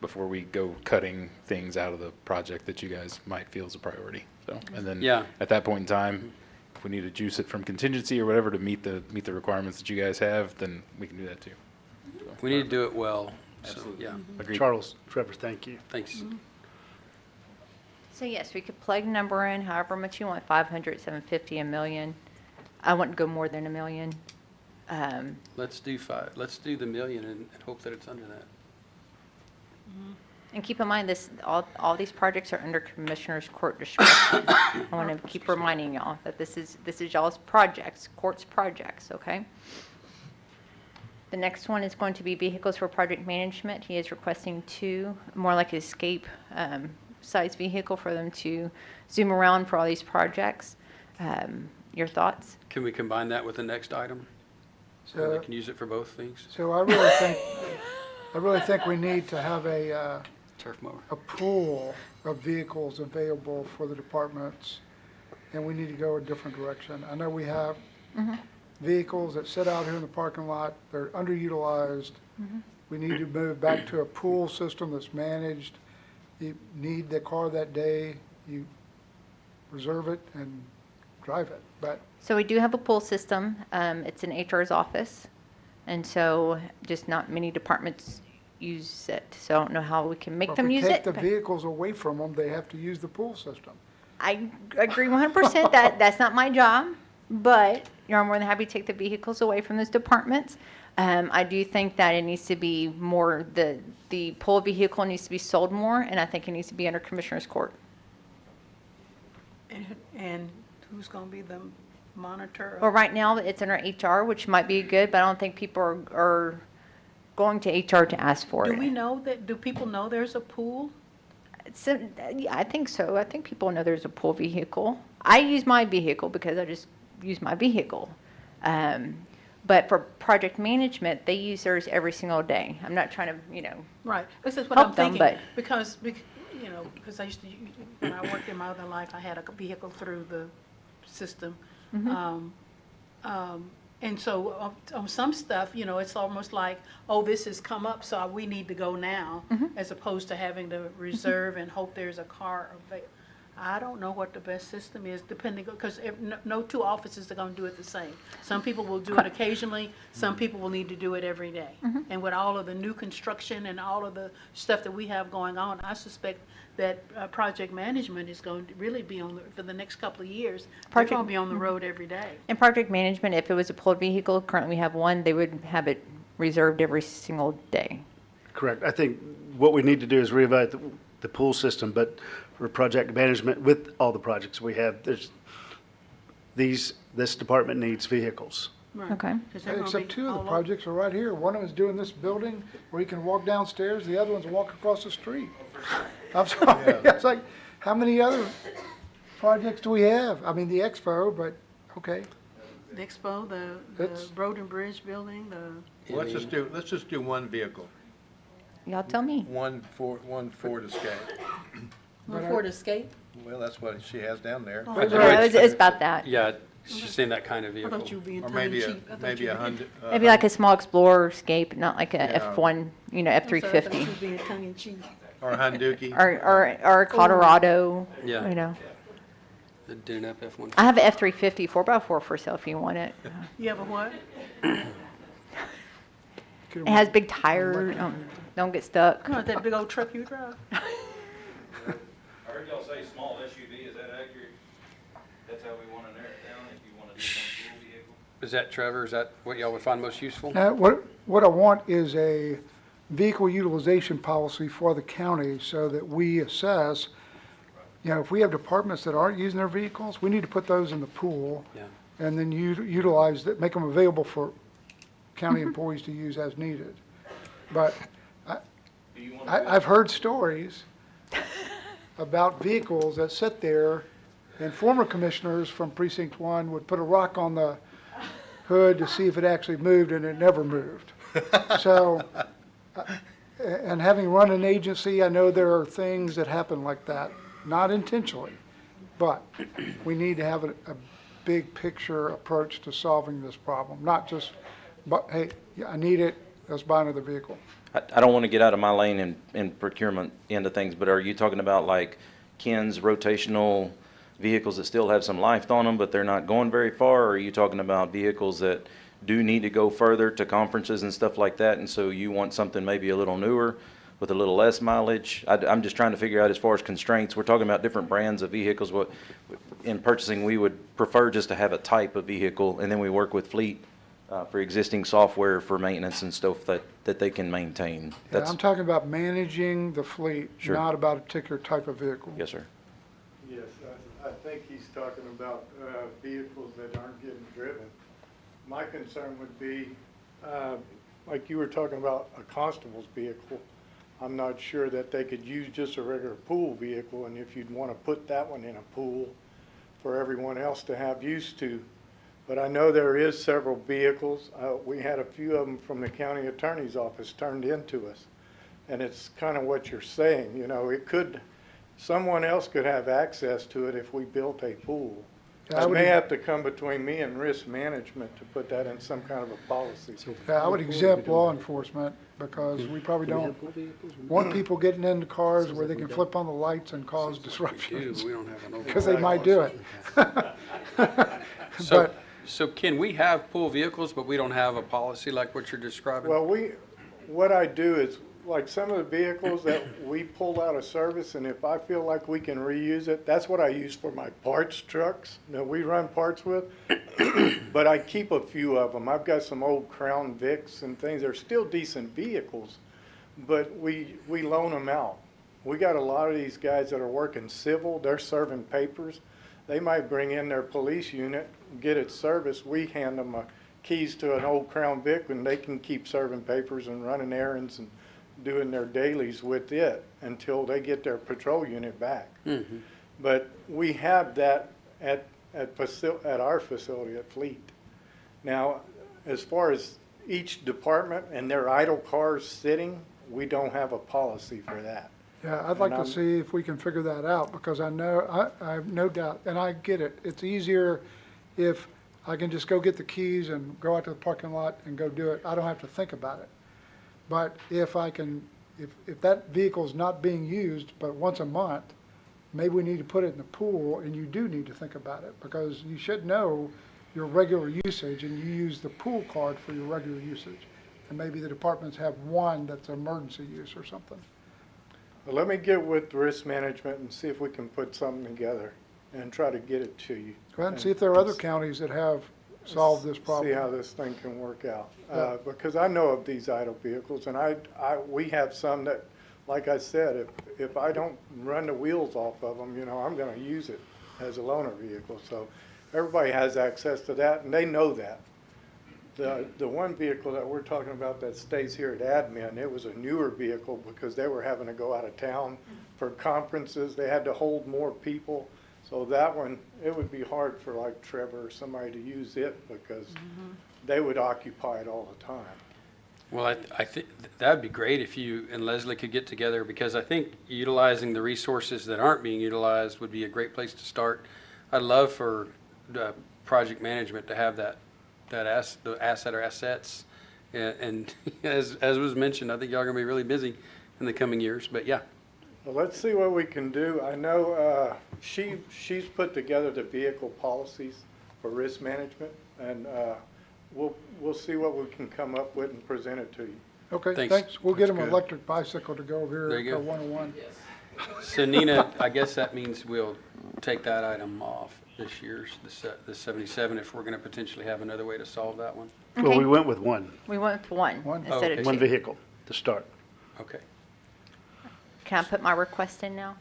before we go cutting things out of the project that you guys might feel is a priority. So, and then Yeah. at that point in time, if we need to juice it from contingency or whatever to meet the requirements that you guys have, then we can do that too. So, We need to do it well. So, Absolutely. yeah, Agreed. Charles, Trevor, thank you. thanks. So yes, we could plug a number in however much you want, 500, 750, a million. I wouldn't go more than a million. Let's do let's do the million and hope that it's under that. And keep in mind, all these projects are under Commissioner's Court discretion. I want to keep reminding y'all that this is y'all's projects, court's projects, okay? The next one is going to be vehicles for project management. He is requesting two, more like escape size vehicle for them to zoom around for all these projects. Your thoughts? Can we combine that with the next item? So So- they can use it for both things? So I really think we need to have a Turf mower. pool of vehicles available for the departments, and we need to go a different direction. I know we have vehicles that sit out here in the parking lot, they're underutilized. We need to move back to a pool system that's managed. You need the car that day, you reserve it and drive it. But So we do have a pool system. It's in HR's office. And so just not many departments use it. So I don't know how we can make them use if we it. take the but vehicles away from them, they have to use the pool system. I agree 100% that that's not my job, but you're more than happy to take the vehicles away from those departments. I do think that it needs to be more, the pool vehicle needs to be sold more, and I think it needs to be under Commissioner's Court. And who's gonna be the monitor? Well, right now, it's under HR, which might be good, but I don't think people are going to HR to ask for Do we it. know that, do people know there's a pool? So, yeah, I think so. I think people know there's a pool vehicle. I use my vehicle because I just use my vehicle. But for project management, they use theirs every single day. I'm not trying to, Right, this is what I'm Help them, thinking, but- because, because I used to, when I worked in my other life, I had a vehicle through the system. And so on some stuff, it's almost like, oh, this has come up, so we need to go now, as opposed to having to reserve and hope there's a car available. I don't know what the best system is, depending, because no two offices are gonna do it the same. Some people will do it occasionally, some people will need to do it every day. And with all of the new construction and all of the stuff that we have going on, I suspect that project management is going to really be for the next couple of years. They're Project- gonna be on the road every day. in project management, if it was a pooled vehicle, currently we have one, they would have it reserved every single day. Correct. I think what we need to do is reevaluate the pool system, but for project management, with all the projects we have, this department needs vehicles. Right. Okay. 'Cause they're gonna Except be two of the all over. projects are right here. One of them is doing this building where you can walk downstairs, the other one's walk across the street. I'm sorry, it's like, how many other projects do we have? I mean, the expo, but, okay. The Expo, the It's- Road and Bridge Building, the, Let's just do one vehicle, Y'all tell me. one Ford Escape. Ford Escape. Well, that's what she has down there. Oh, Yeah, it's about that. Yeah, she's saying that kind of I vehicle. thought you were being Or tongue maybe in a, cheek. I thought maybe you a were being- Hyundai. Maybe like a small Explorer Escape, not like a Yeah. F1, I'm sorry, I thought F-350. you were being tongue in cheek. Or a Hyundai. Or a Colorado, Yeah. The Dune Up F-150. I have an F-350 4x4 for sale if you want it. You have a what? It has big tires, don't get stuck. No, that big old truck you drive. I heard y'all say small SUV, is that accurate? That's how we want to narrow it down, if you want to do one full vehicle? Is that, Trevor, is that what y'all would find most useful? What I want is a vehicle utilization policy for the county so that we assess, if we have departments that aren't using their vehicles, we need to put those in the pool. Yeah. And then utilize that, make them available for county employees to use as needed. But Do you want to I've heard stories about vehicles that sit there, and former commissioners from Precinct 1 would put a rock on the hood to see if it actually moved, and it never moved. So, and having run an agency, I know there are things that happen like that, not intentionally. But we need to have a big picture approach to solving this problem, not just, but, hey, yeah, I need it, let's buy another vehicle. I don't want to get out of my lane in procurement end of things, but are you talking about like Ken's rotational vehicles that still have some life on them, but they're not going very far? Or are you talking about vehicles that do need to go further to conferences and stuff like that, and so you want something maybe a little newer with a little less mileage? I'm just trying to figure out as far as constraints. We're talking about different brands of vehicles. What in purchasing, we would prefer just to have a type of vehicle, and then we work with fleet for existing software for maintenance and stuff that they can maintain. Yeah, I'm talking about managing the fleet, Sure. not about a particular type of vehicle. Yes, sir. Yes, I think he's talking about vehicles that aren't getting driven. My concern would be, like you were talking about a constable's vehicle. I'm not sure that they could use just a regular pool vehicle, and if you'd want to put that one in a pool for everyone else to have use to. But I know there is several vehicles. We had a few of them from the county attorney's office turned into us. And it's kind of what you're saying, you know, someone else could have access to it if we built a pool. Yeah, I It would- may have to come between me and risk management to put that in some kind of a policy. Yeah, I would exempt law enforcement, because we probably don't want people getting into cars where they can flip on the lights and cause disruptions, We don't have an because they might do it. So, so Ken, we have pool vehicles, but we don't have a policy like what you're describing? Well, what I do is, like some of the vehicles that we pull out of service, and if I feel like we can reuse it, that's what I use for my parts trucks that we run parts with. But I keep a few of them. I've got some old Crown Vics and things. They're still decent vehicles, but we loan them out. We got a lot of these guys that are working civil. They're serving papers. They might bring in their police unit, get it serviced. We hand them keys to an old Crown Vic, and they can keep serving papers and running errands and doing their dailies with it until they get their patrol unit back. Mm-hmm. But we have that at our facility at Fleet. Now, as far as each department and their idle cars sitting, we don't have a policy for that. Yeah, I'd like And to see if we can figure that out, because I know, I have no doubt, and I get it. It's easier if I can just go get the keys and go out to the parking lot and go do it. I don't have to think about it. But if I can, if that vehicle's not being used but once a month, maybe we need to put it in the pool, and you do need to think about it, because you should know your regular usage, and you use the pool card for your regular usage. And maybe the departments have one that's emergency use or something. Well, let me get with risk management and see if we can put something together and try to get it to you. Go ahead and see if there are other counties that have solved this problem. See how this thing can work out. Yeah. Because I know of these idle vehicles, and we have some that, like I said, if I don't run the wheels off of them, you know, I'm gonna use it as a loaner vehicle. So everybody has access to that, and they know that. The one vehicle that we're talking about that stays here at admin, it was a newer vehicle because they were having to go out of town for conferences. They had to hold more people. So that one, it would be hard for like Trevor or somebody to use it because they would occupy it all the time. Well, I think that'd be great if you and Leslie could get together, because I think utilizing the resources that aren't being utilized would be a great place to start. I'd love for project management to have the asset or assets. And as was mentioned, I think y'all are gonna be really busy in the coming years, but yeah. Well, let's see what we can do. I know she's put together the vehicle policies for risk management, and we'll see what we can come up with and present it to you. Okay, Thanks. thanks. We'll get That's them an good. electric bicycle to go over There here you at go. 101. So Nina, I guess that means we'll take that item off this year's, the 77, if we're gonna potentially have another way to solve that one. Well, Okay. we went with one We went with one One. instead Okay. of one two. vehicle to start. Okay, Can I put my request in now?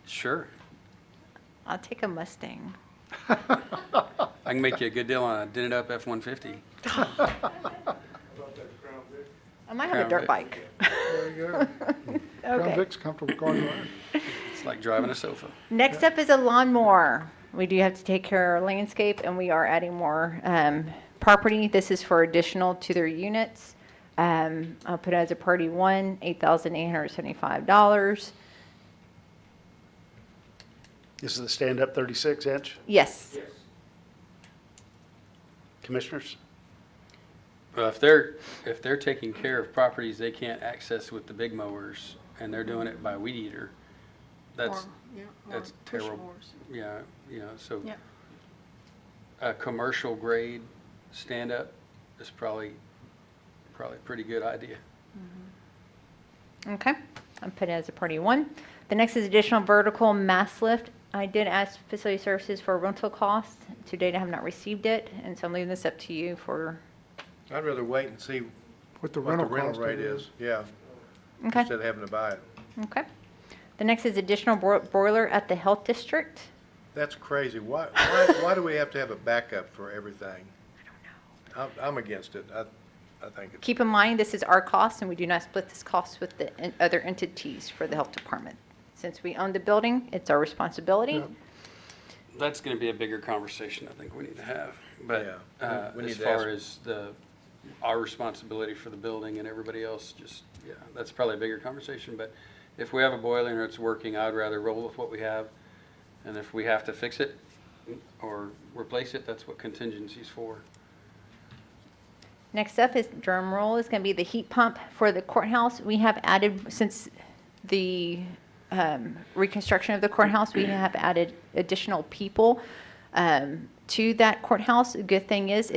sure. I'll take a Mustang. I can make you a good deal on a dented up F-150. I might have a Crown dirt Vic. bike. There you go. Crown Okay. Vic's comfortable car to ride. It's like driving a sofa. Next up is a lawnmower. We do have to take care of our landscape, and we are adding more property. This is for additional to their units. I'll put it as a party one, $8,875. This is the stand-up 36-inch. Yes. Commissioners? Well, if they're taking care of properties they can't access with the big mowers, and they're doing it by weed eater, that's, Or, yeah, or that's push terrible. mowers. Yeah, so Yeah. a commercial grade stand-up is probably a pretty good idea. Okay, I'm putting it as a priority 1. The next is additional vertical mass lift. I did ask Facility Services for a rental cost. To date, I have not received it, and so I'm leaving this up to you for, I'd rather wait and see What the what the rental rental cost rate is, yeah, okay, instead of having to buy it. okay. The next is additional boiler at the Health District. That's crazy. Why do we have to have a backup for everything? I'm against it. I think it's, Keep in mind, this is our cost, and we do not split this cost with the other entities for the Health Department. Since we own the building, it's our responsibility. That's gonna be a bigger conversation I think we need to have. But, Yeah, we need as to far ask- as our responsibility for the building and everybody else, just, yeah, that's probably a bigger conversation. But if we have a boiler and it's working, I'd rather roll with what we have. And if we have to fix it or replace it, that's what contingency's for. Next up is, drum roll, is going to be the heat pump for the courthouse. We have added, since the reconstruction of the courthouse, we have added additional people to that courthouse. A good thing is,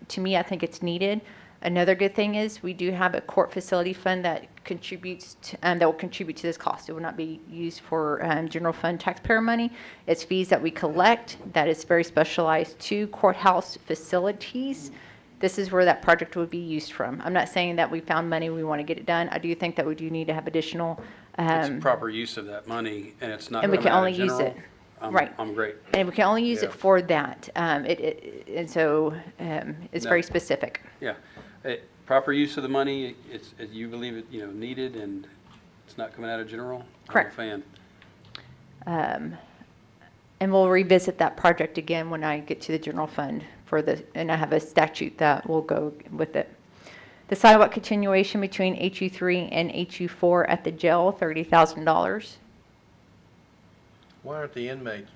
to me, I think it's needed. Another good thing is, we do have a court facility fund that contributes, that will contribute to this cost. It will not be used for general fund taxpayer money. It's fees that we collect that is very specialized to courthouse facilities. This is where that project would be used from. I'm not saying that we found money, we want to get it done. I do think that we do need to have additional, It's a proper use of that money and it's not and we coming can out only of use general. it. Right. I'm great. and we can only use it Yeah. for that. And so it's No. very specific. Yeah. Proper use of the money, you believe it, needed and it's not coming out of general? Correct. I'm a fan. And we'll revisit that project again when I get to the general fund and I have a statute that will go with it. The sidewalk continuation between HU3 and HU4 at the jail, $30,000. why aren't the inmates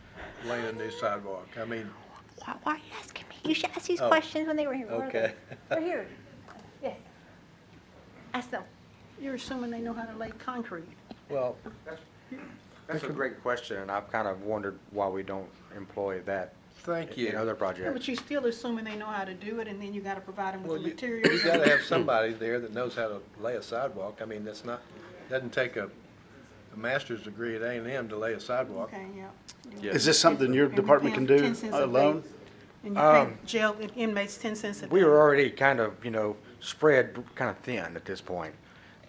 laying a new sidewalk? I mean, Why are you asking me? You should ask these Oh. questions when they were here. Where are they? Okay. They're here. Yes. Ask them. You're assuming they know how to lay concrete. Well, that's a great question, and I've kind of wondered why we don't employ that thank in you. other Yeah, projects. but you're still assuming they know how to do it, and then you gotta provide them Well, with the you materials. gotta have somebody there that knows how to lay a sidewalk. I mean, doesn't take a master's degree at A&M to lay a sidewalk. Okay, yeah. Yeah. Is this something your And we department pay can 'em 10 do cents a day. alone? And you pay jail inmates 10 cents a day. We were already kind of, spread kind of thin at this point,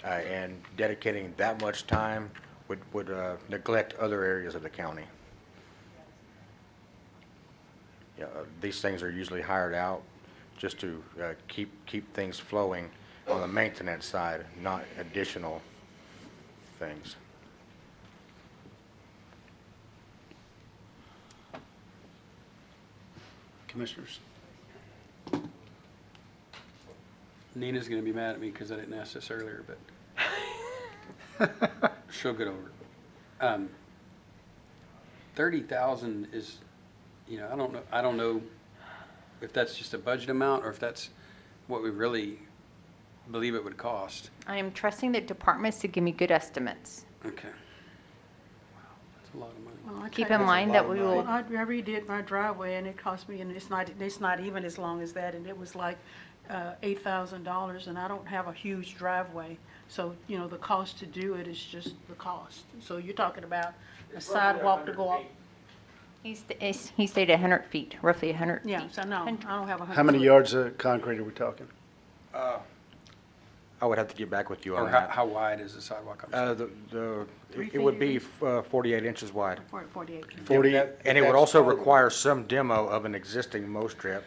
and dedicating that much time would neglect other areas of the county. Yeah, these things are usually hired out just to keep things flowing on the maintenance side, not additional things. Commissioners? Nina's gonna be mad at me because I didn't ask this earlier, but she'll get over it. 30,000 is, I don't know if that's just a budget amount or if that's what we really believe it would cost. I am trusting the departments to give me good estimates. Okay. Wow, that's a lot of money. Well, I Keep tried in to- mind that we will, Well, I redid my driveway, and it cost me, and it's not even as long as that, and it was like $8,000, and I don't have a huge driveway. So, the cost to do it is just the cost. So you're talking about a sidewalk to go up. he stayed 100 feet, roughly 100 feet. Yeah, so no, I don't have 100. How many foot. yards of concrete are we talking? I would have to get back with you Or on how, that. how wide is the sidewalk? I'm sorry. It would be 48 inches wide. 48. 40? And it would also require some demo of an existing mow strip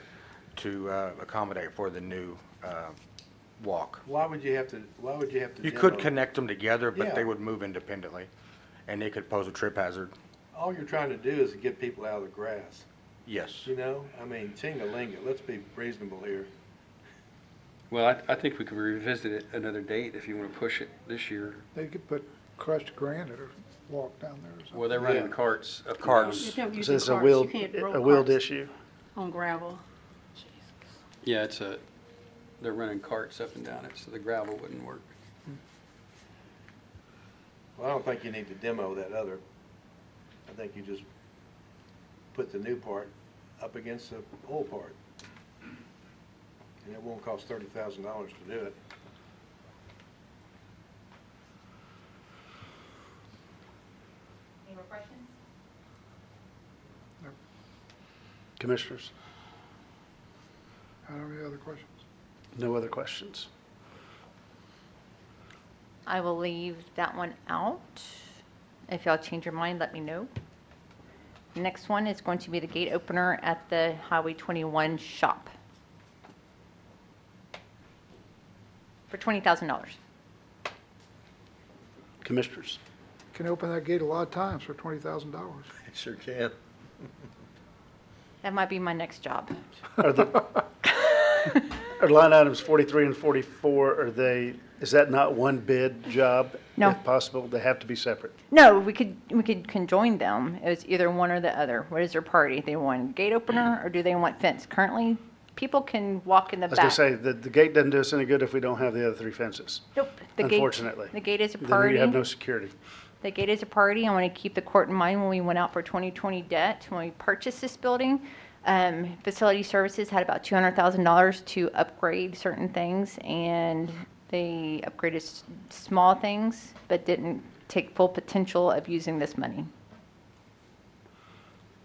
to accommodate for the new walk. Why would you have to You could demo? connect them together, but they Yeah. would move independently, and they could pose a trip hazard. All you're trying to do is get people out of the grass, Yes. I mean, ting-a-ling it, let's be reasonable here. Well, I think we could revisit it another date if you want to push it this year. They could put crushed granite or walk down there or something. Well, they're running carts up and Carts. down. If you're So using it's a carts, wheeled, you can't a roll wheeled carts issue. on gravel. Yeah, they're running carts up and down it, so the gravel wouldn't work. Well, I don't think you need to demo that other. I think you just put the new part up against the old part. And it won't cost $30,000 to do it. Any more questions? Commissioners, I don't have any other questions. no other questions? I will leave that one out. If y'all change your mind, let me know. The next one is going to be the gate opener at the Highway 21 shop for $20,000. Commissioners, Can open that gate a lot of times for $20,000. Sure can. That might be my next job. are the, are line items 43 and 44, is that not one bid job? No. If possible, they have to be separate. No, we could conjoin them. It was either one or the other. What is their priority? They want gate opener or do they want fence? Currently, people can walk in the I was back. gonna say, the gate doesn't do us any good if we don't have the other three fences. Nope. The gate- Unfortunately. The gate is a Then priority. you have no security. The gate is a priority. I want to keep the court in mind when we went out for 2020 debt, when we purchased this building. Facility Services had about $200,000 to upgrade certain things, and they upgraded small things, but didn't take full potential of using this money.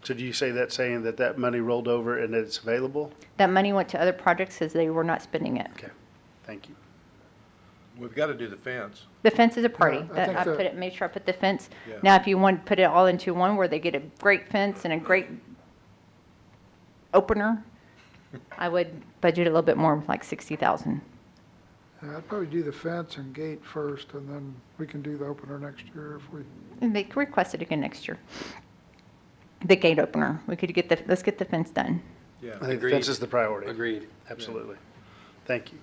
So do you say that saying that that money rolled over and it's available? That money went to other projects as they were not spending it. Okay, thank you. We've got to do the fence. The fence is a priority. Yeah, I think I so. put it, made sure I put the fence. Yeah. Now, if you want to put it all into one where they get a great fence and a great opener, I would budget a little bit more, like 60,000. Yeah, I'd probably do the fence and gate first, and then we can do the opener next year if we, And they can request it again next year. The gate opener, we could get let's get the fence done. Yeah. I think the Agreed. fence is the priority. Agreed. Absolutely. Thank you.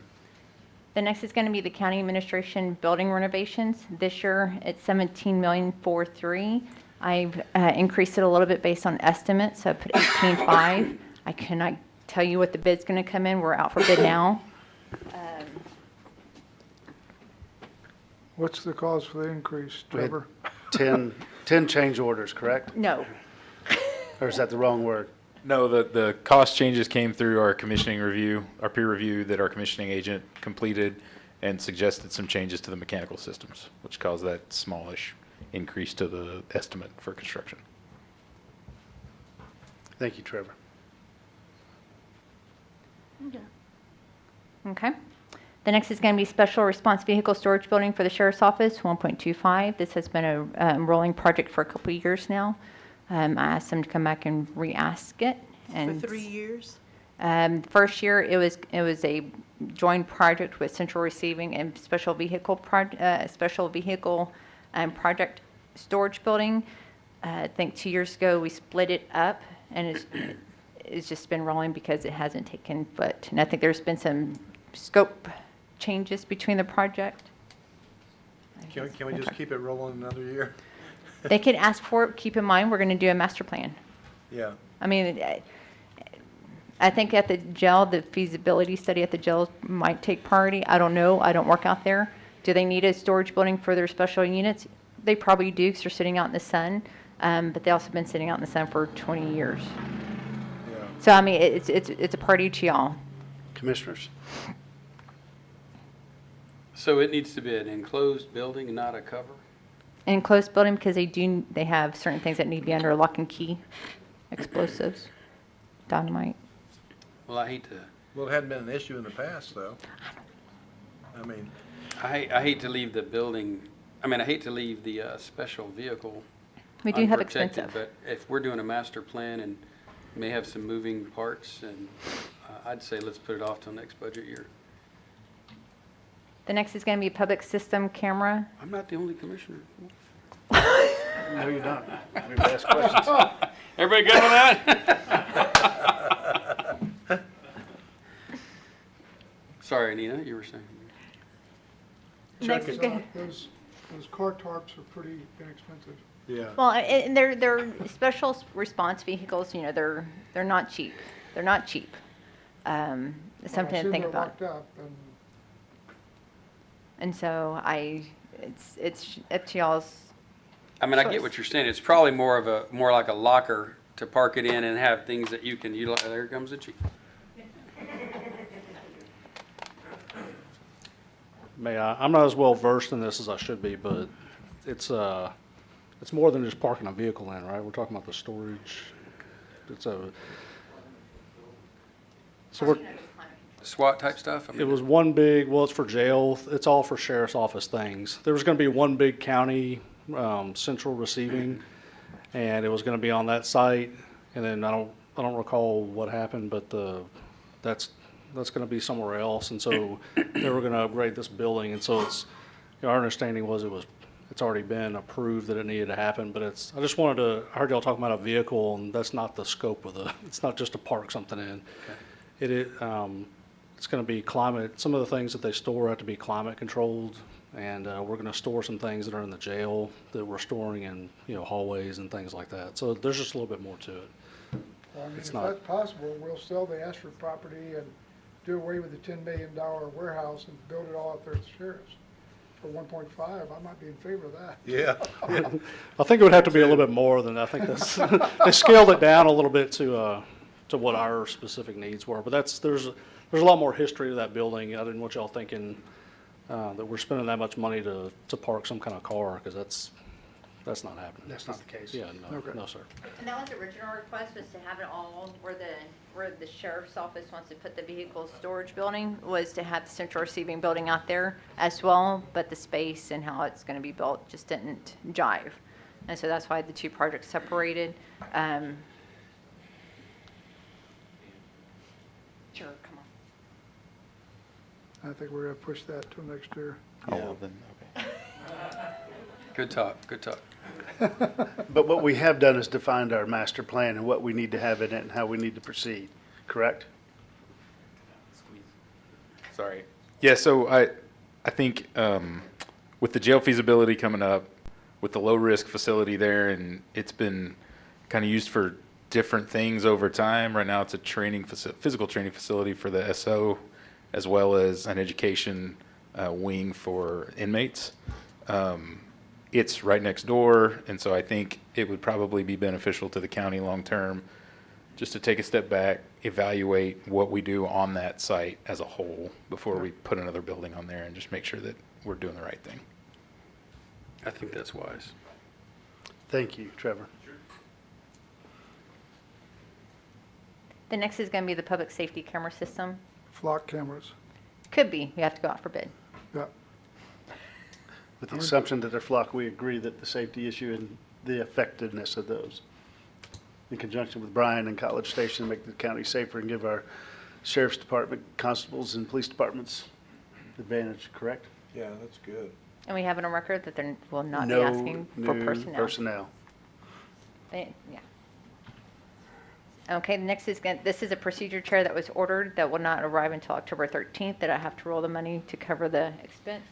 The next is going to be the county administration building renovations. This year, it's $17,043,000. I've increased it a little bit based on estimates, so I put 18.5. I cannot tell you what the bid's going to come in. We're out for bid now. what's the cause for the increase, We had Trevor? 10 change orders, correct? No, Or is that the wrong word? No, the cost changes came through our commissioning review, our peer review that our commissioning agent completed and suggested some changes to the mechanical systems, which caused that smallish increase to the estimate for construction. Thank you, Trevor. okay. The next is going to be special response vehicle storage building for the sheriff's office, 1.25. This has been a rolling project for a couple of years now. I asked them to come back and re-ask it. For And 3 years? First year, it was a joint project with central receiving and special vehicle project storage building. I think 2 years ago, we split it up, and it's just been rolling because it hasn't taken foot. And I think there's been some scope changes between the project. Can we just keep it rolling another year? They could ask for it. Keep in mind, we're going to do a master plan. Yeah. I mean, I think at the jail, the feasibility study at the jail might take priority. I don't know. I don't work out there. Do they need a storage building for their special units? They probably do because they're sitting out in the sun. But they also been sitting out in the sun for 20 years. Yeah. So, I mean, it's a party to y'all. Commissioners? So it needs to be an enclosed building and not a cover? Enclosed building because they have certain things that need to be under lock and key. Explosives, dynamite. Well, I hate to, Well, it hadn't been an issue in the past, though. I mean, I hate to leave the building, I hate to leave the special vehicle We do have unprotected, expensive. but if we're doing a master plan and may have some moving parts, and I'd say let's put it off till next budget year. The next is going to be a public system camera. I'm not the only commissioner. No, you're not. We've asked questions. Everybody good with that? Sorry, Nina, you were saying. Next is So going those Those car tarps are pretty inexpensive. Yeah. Well, and they're special response vehicles, you know, they're not cheap. They're not cheap. It's something to think about. I assume they're locked up, and And so it's up to y'all's. I mean, I choice. get what you're saying. It's probably more like a locker to park it in and have things that you can utilize. There comes the chief. I'm not as well versed in this as I should be, but it's more than just parking a vehicle in, right? We're talking about the storage. So we're, SWAT type stuff? I it mean, was one big, well, it's for jail. It's all for sheriff's office things. There was going to be one big county central receiving, and it was going to be on that site. And then I don't recall what happened, but that's going to be somewhere else. And so they were going to upgrade this building. And so our understanding was it's already been approved that it needed to happen. But I just wanted to, I heard y'all talking about a vehicle, and that's not the scope of it's not just to park something in. Okay. It's going to be climate, some of the things that they store have to be climate controlled. And we're going to store some things that are in the jail that we're storing in, hallways and things like that. So there's just a little bit more to it. I mean, It's if not- that's possible, we'll sell the Ashford property and do away with the $10 million warehouse and build it all out there at the sheriff's. For 1.5, I might be in favor of that. Yeah. I think it would have to be a little bit more than I think that's, they scaled it down a little bit to what our specific needs were. But there's a lot more history to that building. I didn't want y'all thinking that we're spending that much money to park some kind of car, because that's not happening. That's not the case. Yeah, no, Okay. no, sir. And that was the original request, was to have it all where the sheriff's office wants to put the vehicle storage building, was to have the central receiving building out there as well, but the space and how it's going to be built just didn't jive. And so that's why the two projects separated. Sure, come on. I think we're gonna push that till next year. Oh, then, okay. good talk, good talk. But what we have done is defined our master plan and what we need to have in it and how we need to proceed, correct? Sorry. Yeah, so I think with the jail feasibility coming up, with the low-risk facility there, and it's been kind of used for different things over time. Right now, it's a physical training facility for the SO, as well as an education wing for inmates. It's right next door, and so I think it would probably be beneficial to the county long-term just to take a step back, evaluate what we do on that site as a whole before we put another building on there, and just make sure that we're doing the right thing. I think that's wise. Thank you, Trevor. The next is going to be the public safety camera system. Flock cameras, Could be, we have to go out for bid. yeah. With the assumption that they're flock, we agree that the safety issue and the effectiveness of those, in conjunction with Bryan and College Station, make the county safer and give our sheriff's department, constables, and police departments advantage, correct? Yeah, that's good. And we have it on record that they will not be No asking for new personnel. personnel. Yeah. Okay, the next is, this is a procedure chair that was ordered that will not arrive until October 13th, that I have to roll the money to cover the expense,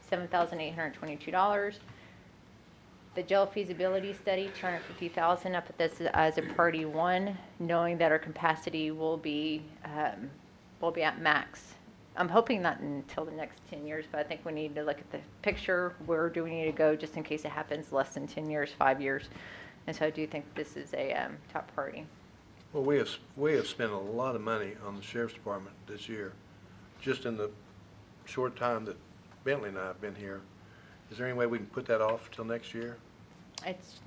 $7,822. The jail feasibility study, $250,000. I put this as a priority one, knowing that our capacity will be at max. I'm hoping not until the next 10 years, but I think we need to look at the picture. Where do we need to go just in case it happens less than 10 years, 5 years? And so I do think this is a top priority. Well, we have spent a lot of money on the sheriff's department this year, just in the short time that Bentley and I have been here. Is there any way we can put that off till next year? It's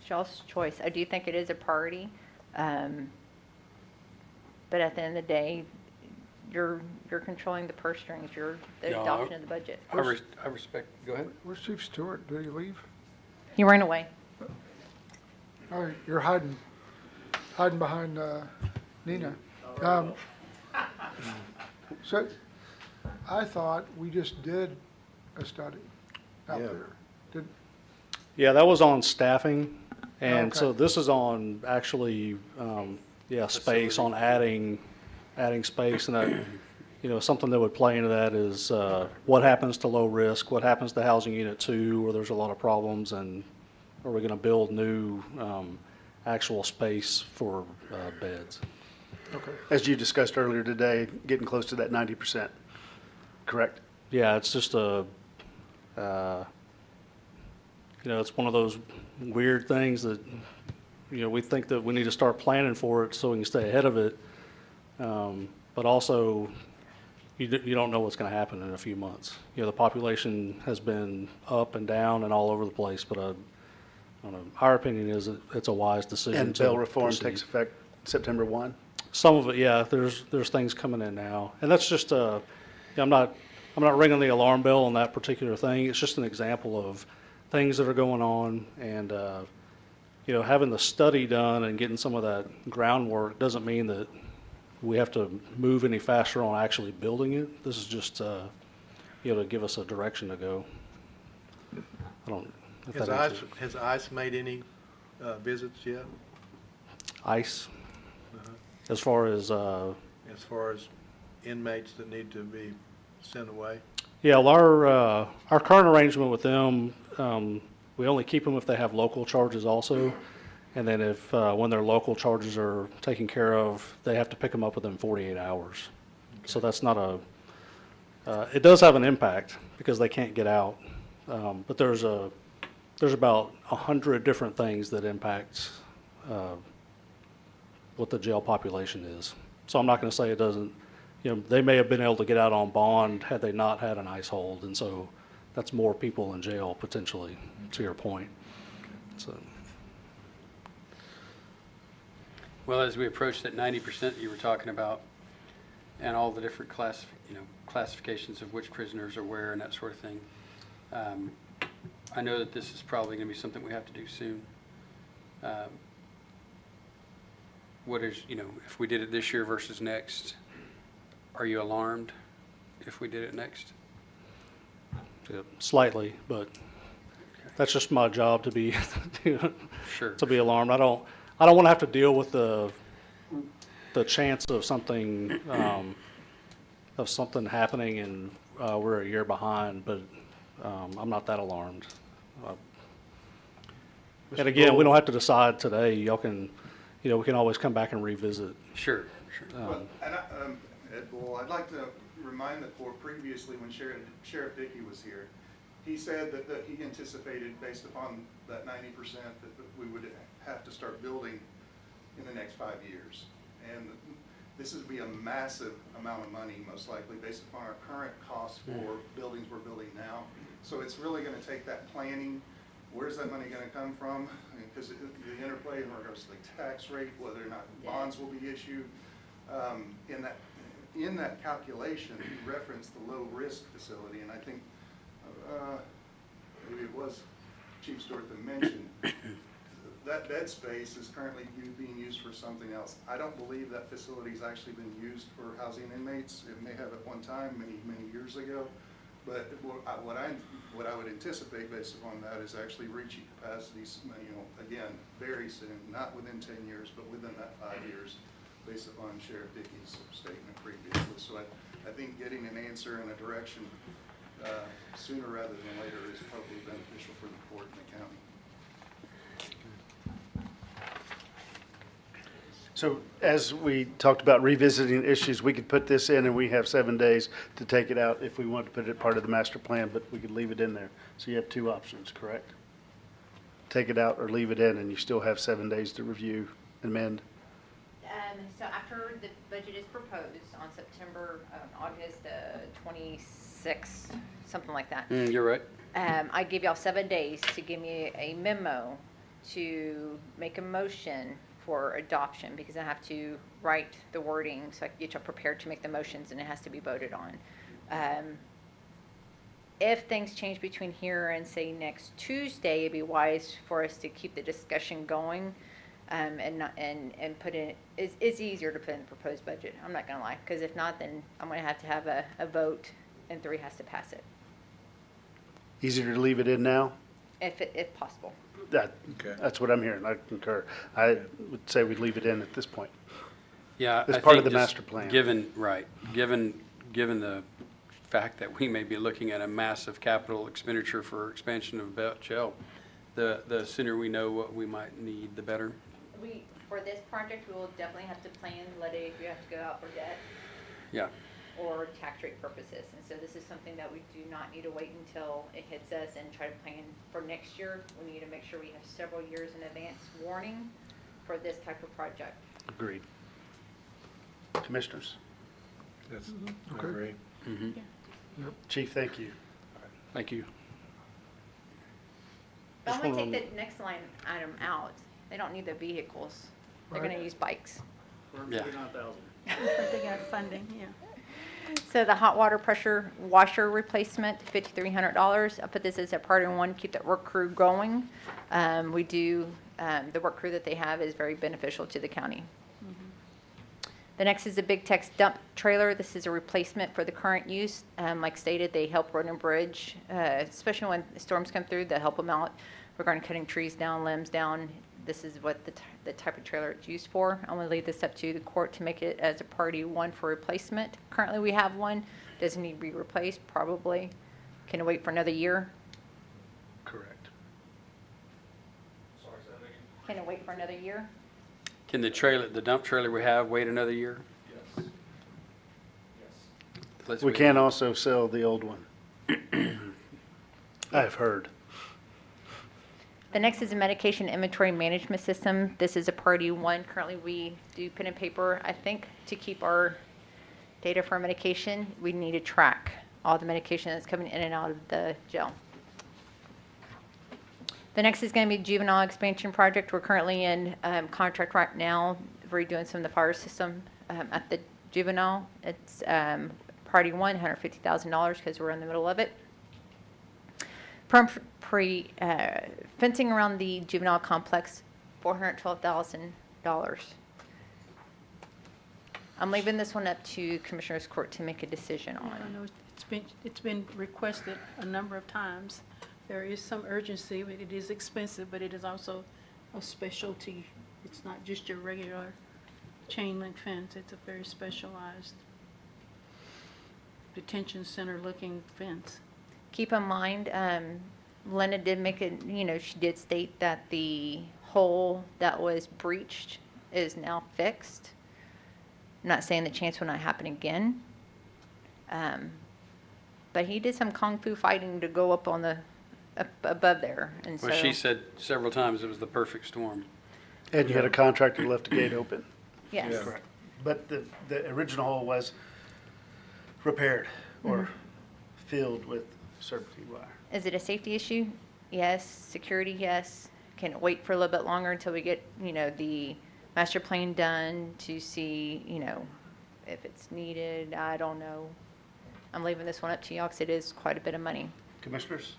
y'all's choice. I do think it is a priority. But at the end of the day, you're controlling the purse strings. You're the No, adoption of the budget. I respect, go ahead. Where's Chief Stewart? Did he leave? He ran away. Oh, you're hiding behind Nina. So I thought we just did a study out Yeah. there. Yeah, that was on staffing, and Okay. so this is on actually, space, on adding space, and something that would play into that is what happens to low risk, what happens to housing unit 2 where there's a lot of problems, and are we going to build new actual space for beds? As you discussed earlier today, getting close to that 90%, correct? Yeah, it's just it's one of those weird things that, we think that we need to start planning for it so we can stay ahead of it. But also, you don't know what's going to happen in a few months. The population has been up and down and all over the place, but I don't know. Our opinion is that it's a wise decision. And to bail reform proceed. takes effect September 1? Some of it, yeah. There's things coming in now, and that's just I'm not ringing the alarm bell on that particular thing. It's just an example of things that are going on, and having the study done and getting some of that groundwork doesn't mean that we have to move any faster on actually building it. This is just to give us a direction to go. I don't. If that answers it. Has ICE made any visits yet? ICE, as far as. As far as inmates that need to be sent away? Yeah, well, our current arrangement with them, we only keep them if they have local charges also. And then if, when their local charges are taken care of, they have to pick them up within 48 hours. So that's not it does have an impact because they can't get out. But there's about 100 different things that impact what the jail population is. So I'm not going to say it doesn't. They may have been able to get out on bond had they not had an ICE hold, and so that's more people in jail potentially, to your point. So. Well, as we approach that 90% you were talking about, and all the different classifications of which prisoners are where and that sort of thing, I know that this is probably going to be something we have to do soon. What is, if we did it this year versus next, are you alarmed if we did it next? Yeah, slightly, but that's just my job to be Sure. to be alarmed. I don't want to have to deal with the chance of something happening and we're a year behind, but I'm not that alarmed. And again, we don't have to decide today. Y'all can, we can always come back and revisit. Sure. Well, and Ed Bull, I'd like to remind the court previously when Sheriff Dickey was here, he said that he anticipated, based upon that 90%, that we would have to start building in the next 5 years. And this would be a massive amount of money, most likely, based upon our current costs for buildings we're building now. So it's really going to take that planning. Where's that money going to come from? Because the interplay in regards to the tax rate, whether or not bonds will be issued. In that calculation, you referenced the low-risk facility, and I think maybe it was Chief Stewart that mentioned that bed space is currently being used for something else. I don't believe that facility has actually been used for housing inmates. It may have at one time, many years ago. But what I would anticipate based upon that is actually reaching capacities, again, very soon, not within 10 years, but within that 5 years, based upon Sheriff Dickey's statement previously. So I think getting an answer and a direction sooner rather than later is probably beneficial for the court and the county. So as we talked about revisiting issues, we could put this in and we have 7 days to take it out if we want to put it part of the master plan, but we could leave it in there. So you have two options, correct? Take it out or leave it in, and you still have 7 days to review and amend. So after the budget is proposed on August 26th, something like that. You're right. I give y'all 7 days to give me a memo to make a motion for adoption, because I have to write the wording so I can get y'all prepared to make the motions, and it has to be voted on. If things change between here and say next Tuesday, it'd be wise for us to keep the discussion going, and put in. It's easier to put in the proposed budget. I'm not gonna lie, because if not, then I'm gonna have to have a vote, and 3 has to pass it, Easier to leave it in now? if possible. That's what I'm hearing. I concur. I would say we'd leave it in at this point. Yeah, It's I part think of the just master plan. Given given the fact that we may be looking at a massive capital expenditure for expansion of jail, the sooner we know what we might need, the better. For this project, we will definitely have to plan, if you have to go out for debt Yeah. or tax rate purposes. And so this is something that we do not need to wait until it hits us and try to plan for next year. We need to make sure we have several years in advance warning for this type of project. Agreed. Commissioners? That's, Okay. I agree. Chief, thank you. Thank you. But I'm Just gonna take wanna- the next line item out. They don't need the vehicles. They're Right. gonna use bikes. Yeah. But they got funding, yeah. So the hot water pressure washer replacement, $5,300. I put this as a priority one, keep that work crew going. The work crew that they have is very beneficial to the county. The next is a Big Tex dump trailer. This is a replacement for the current use. Like stated, they help road and bridge, especially when storms come through, they help them out regarding cutting trees down, limbs down. This is what the type of trailer it's used for. I'm gonna leave this up to the court to make it as a priority one for replacement. Currently, we have one. Does it need to be replaced? Probably. Can it wait for another year? Correct. Can it wait for another year? Can the dump trailer we have wait another year? Yes. We can also sell the old one. I have heard. The next is a medication inventory management system. This is a priority one. Currently, we do pen and paper. I think to keep our data for medication, we need to track all the medication that's coming in and out of the jail. The next is going to be juvenile expansion project. We're currently in contract right now, redoing some of the fire system at the juvenile. It's priority one, $150,000 because we're in the middle of it. Fencing around the juvenile complex, $412,000. I'm leaving this one up to Commissioners Court to make a decision I on. know it's been requested a number of times. There is some urgency, but it is expensive, but it is also a specialty. It's not just your regular chain link fence. It's a very specialized detention center looking fence. Keep in mind, Linda did make it, she did state that the hole that was breached is now fixed. I'm not saying the chance will not happen again. But he did some kung fu fighting to go up on up above there, and so. Well, she said several times it was the perfect storm. And you had a contractor who left the gate open. Yes. Yeah. Correct. But the original hole was repaired or filled with serpentine wire. Is it a safety issue? Yes. Security? Yes. Can it wait for a little bit longer until we get, the master plan done to see, if it's needed? I don't know. I'm leaving this one up to y'all because it is quite a bit of money. Commissioners,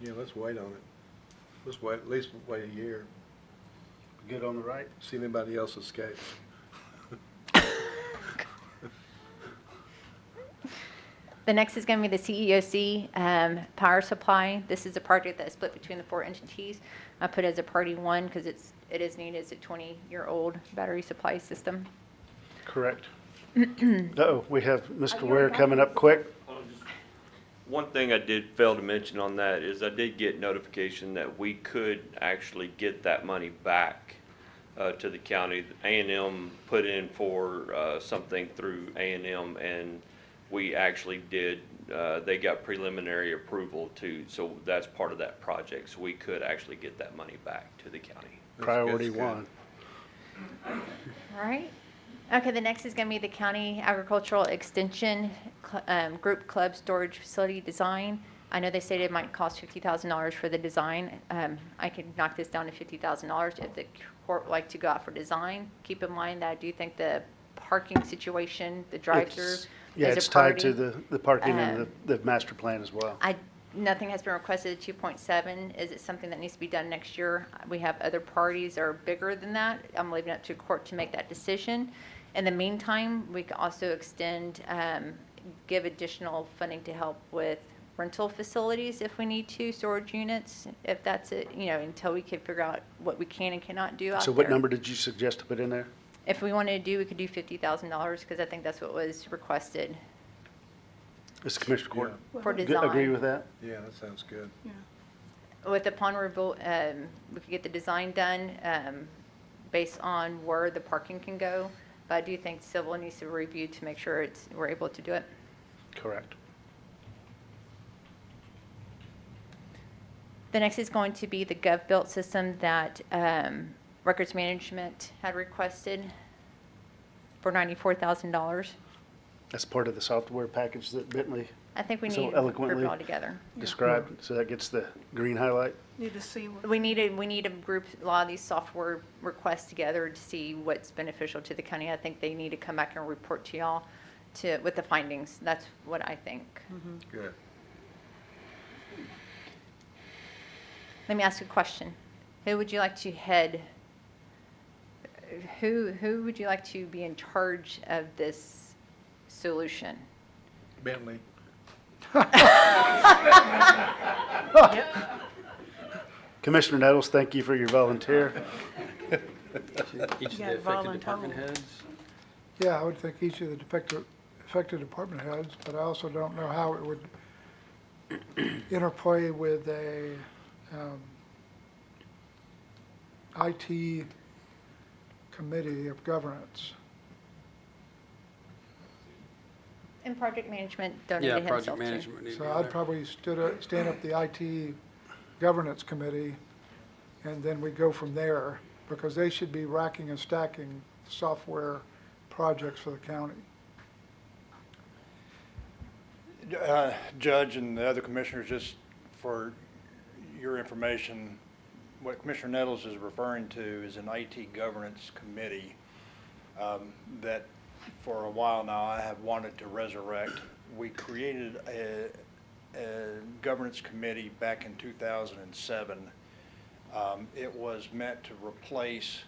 Yeah, let's wait on it. Let's wait, at least wait a year. good on the right? See if anybody else escapes. The next is going to be the CEOC power supply. This is a project that is split between the 4 entities. I put it as a priority one because it is needed. It's a 20-year-old battery supply system. Correct. Uh-oh, we have Mr. Ware coming up quick. One thing I did fail to mention on that is I did get notification that we could actually get that money back to the county. A&M put in for something through A&M, and we actually did, they got preliminary approval too, so that's part of that project. So we could actually get that money back to the county. Priority good. one. All right. Okay, the next is going to be the County Agricultural Extension Group Club Storage Facility Design. I know they stated it might cost $50,000 for the design. I could knock this down to $50,000 if the court would like to go out for design. Keep in mind that I do think the parking situation, the drive-through is a Yeah, it's tied to priority. the parking and the master plan as well. Nothing has been requested at 2.7. Is it something that needs to be done next year? We have other priorities that are bigger than that. I'm leaving it up to court to make that decision. In the meantime, we can also extend, give additional funding to help with rental facilities if we need to, storage units, if that's it, until we can figure out what we can and cannot do out So there. what number did you suggest to put in there? If we wanted to do, we could do $50,000 because I think that's what was requested. Is Commissioner Court for agree design. with that? Yeah, that sounds good. With upon review, we could get the design done, based on where the parking can go. But I do think civil needs to review to make sure we're able to do it. Correct. The next is going to be the GovBuilt system that Records Management had requested for $94,000. That's part of the software package that Bentley I think we so need to group eloquently it all together. described, so that gets the green highlight. Need to see what. We need to group a lot of these software requests together to see what's beneficial to the county. I think they need to come back and report to y'all with the findings. That's what I think. Good. Let me ask a question. Who would you like to head? Who would you like to be in charge of this solution? Bentley. Commissioner Nettles, thank you for your volunteer. Each of Yeah, the affected volunteer. department heads? Yeah, I would think each of the affected department heads, but I also don't know how it would interplay with a IT committee of governance. And project management Yeah, donated project himself too. management. need to So be I'd there. probably stand up the IT governance committee, and then we go from there, because they should be racking and stacking software projects for the county. Judge and the other commissioners, just for your information, what Commissioner Nettles is referring to is an IT governance committee that for a while now I have wanted to resurrect. We created a governance committee back in 2007. It was meant to replace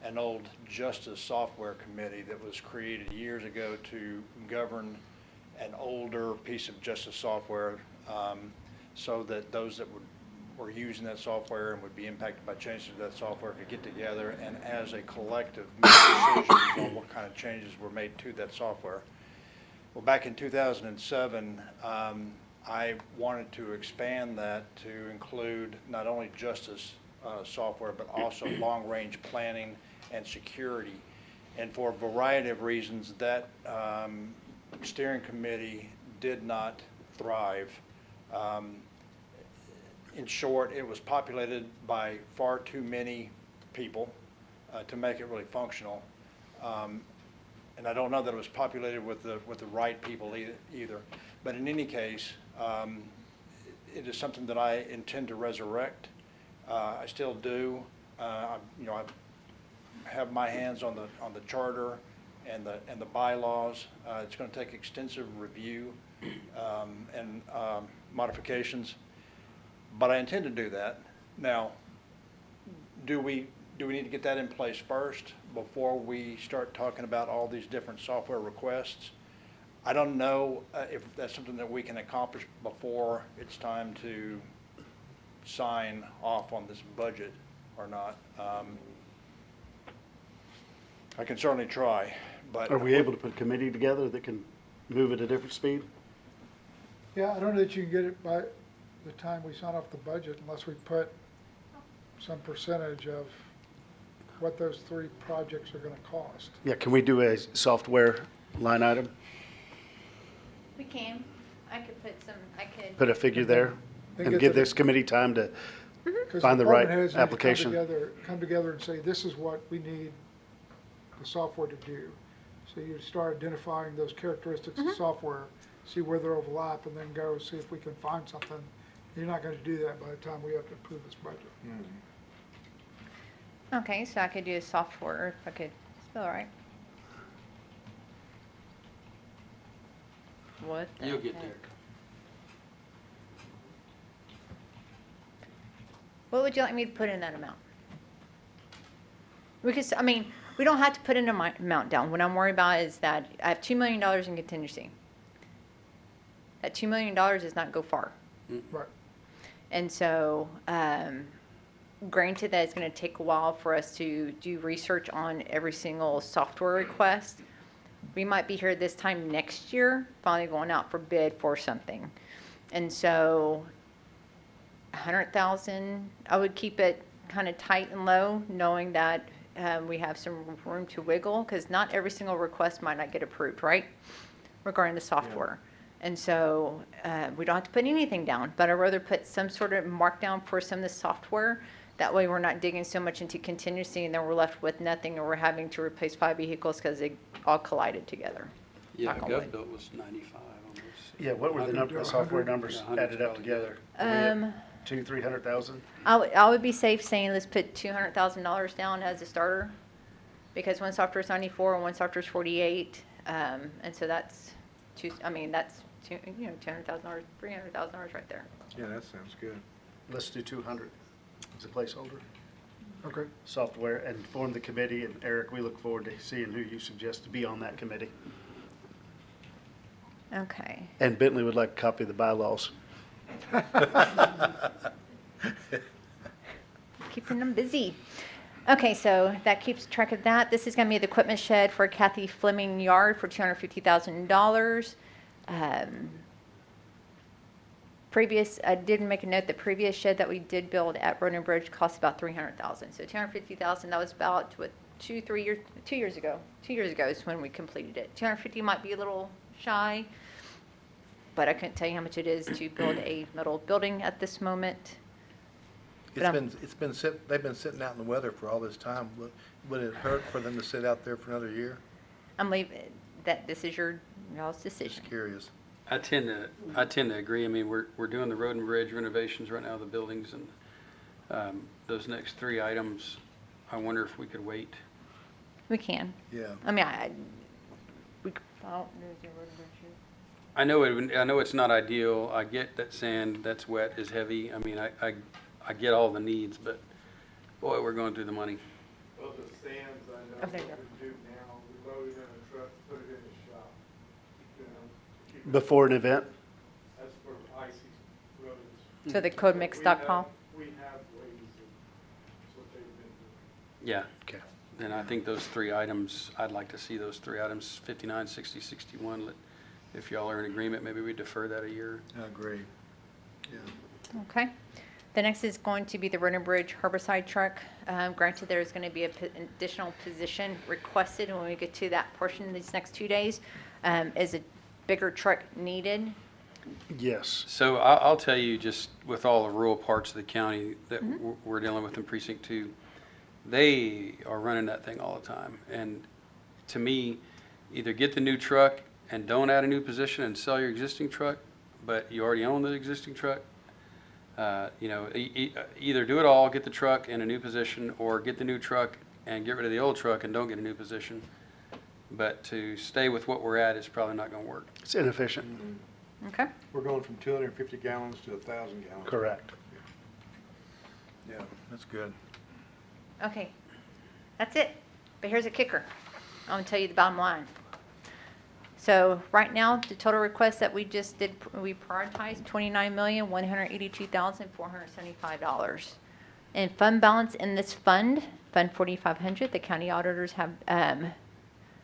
an old justice software committee that was created years ago to govern an older piece of justice software, so that those that were using that software and would be impacted by changes to that software could get together and as a collective make decisions on what kind of changes were made to that software. Well, back in 2007, I wanted to expand that to include not only justice software, but also long-range planning and security. And for a variety of reasons, that steering committee did not thrive. In short, it was populated by far too many people to make it really functional. And I don't know that it was populated with the right people either. But in any case, it is something that I intend to resurrect. I still do. I have my hands on the charter and the bylaws. It's going to take extensive review and modifications, but I intend to do that. Now, do we need to get that in place first before we start talking about all these different software requests? I don't know if that's something that we can accomplish before it's time to sign off on this budget or not. I can certainly try, but. Are we able to put a committee together that can move at a different speed? Yeah, I don't know that you can get it by the time we sign off the budget unless we put some percentage of what those 3 projects are gonna cost. Yeah, can we do a software line item? We can. I could Put a figure there Then and get give the- this committee time to 'Cause find the right department heads need to application. Come together and say, this is what we need the software to do. So you start identifying those characteristics of software, see where they overlap, and then go see if we can find something. You're not gonna do that by the time we have to approve this budget. Okay, so I could do a software if I could spell right. What the You'll get heck? there. What would you like me to put in that amount? Because, I mean, we don't have to put in an amount down. What I'm worried about is that I have $2 million in contingency. That $2 million does not go far. Right. And so, granted that it's going to take a while for us to do research on every single software request, we might be here this time next year, finally going out for bid for something. And so 100,000, I would keep it kind of tight and low, knowing that we have some room to wiggle, because not every single request might not get approved, right? Regarding the software. And so we don't have to put anything down, but I'd rather put some sort of markdown for some of the software. That way we're not digging so much into contingency and then we're left with nothing, or we're having to replace 5 vehicles because they all collided together. Yeah, Knock on wood. GovBuilt was 95 almost. Yeah, what were the number, software numbers Yeah, 100's added up probably together? Um, 200,000-300,000? I would be safe saying let's put $200,000 down as a starter, because one software is 94 and one software is 48, and so that's $200,000, $300,000 right there. Yeah, that sounds good. Let's do 200 as a placeholder. Okay. Software, and form the committee, and Eric, we look forward to seeing who you suggest to be on that committee. Okay. And Bentley would like a copy of the bylaws. Keeping them busy. Okay, so that keeps track of that. This is going to be the equipment shed for Kathy Fleming Yard for $250,000. Previous, I did make a note, the previous shed that we did build at Road and Bridge cost about $300,000. So $250,000, that was about, what, 2 years ago. 2 years ago is when we completed it. $250,000 might be a little shy, but I couldn't tell you how much it is to build a metal building at this moment. But They've been sitting out in the weather for all this time. Would it hurt for them to sit out there for another year? I'm leaving, that this is y'all's decision. Just curious. I tend to agree. I mean, we're doing the road and bridge renovations right now, the buildings, and those next 3 items, I wonder if we could wait. We can. Yeah. I mean, I know it's not ideal. I get that sand that's wet is heavy. I mean, I get all the needs, but boy, we're going through the money. Well, the sands, I Oh, know there you what we do now, we load it in a truck, put it in the shop. You know, keep it- Before an event? That's for icy roads. So the codemix.com. We have ways of, that's what they've been doing. Yeah. Okay. Then I think those 3 items, I'd like to see those 3 items, 59, 60, 61. If y'all are in agreement, maybe we defer that a year. I agree. Yeah. Okay. The next is going to be the Road and Bridge herbicide truck. Granted, there's going to be an additional position requested, and when we get to that portion these next 2 days. Is a bigger truck needed? Yes. So I'll tell you, just with all the rural parts of the county that we're dealing with in Precinct 2, they are running that thing all the time. And to me, either get the new truck and don't add a new position and sell your existing truck, but you already own the existing truck. Either do it all, get the truck in a new position, or get the new truck and get rid of the old truck and don't get a new position. But to stay with what we're at is probably not going to work. It's inefficient. Okay. We're going from 250 gallons to 1,000 gallons. Correct. Yeah, that's good. Okay. That's it. But here's a kicker. I'm going to tell you the bottom line. So right now, the total request that we just did, we prioritized $29,182,475. And fund balance in this fund, Fund 4500, the county auditors have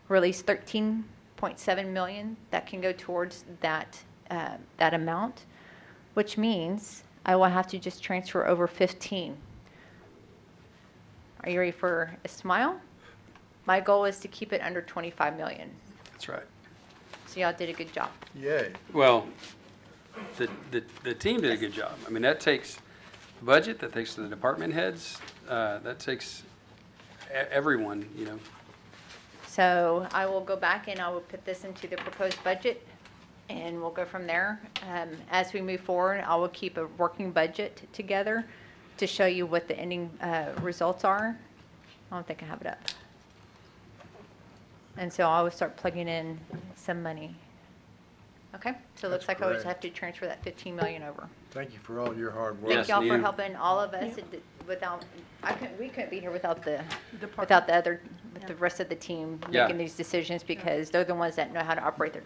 released $13.7 million that can go towards that amount, which means I will have to just transfer over 15. Are you ready for a smile? My goal is to keep it under 25 million. That's right. So y'all did a good job. Yay. Well, the team did a good job. I mean, that takes budget, that takes the department heads, that takes everyone, So I will go back and I will put this into the proposed budget and we'll go from there. As we move forward, I will keep a working budget together to show you what the ending results are. I don't think I have it up. And so I will start plugging in some money. Okay, so it looks That's like I just great. have to transfer that 15 million over. Thank you for all your hard work. Thank Yes, y'all for Nina. helping all of us. We couldn't be here without the rest of the team Yeah. making these decisions, because they're the ones that know how to operate their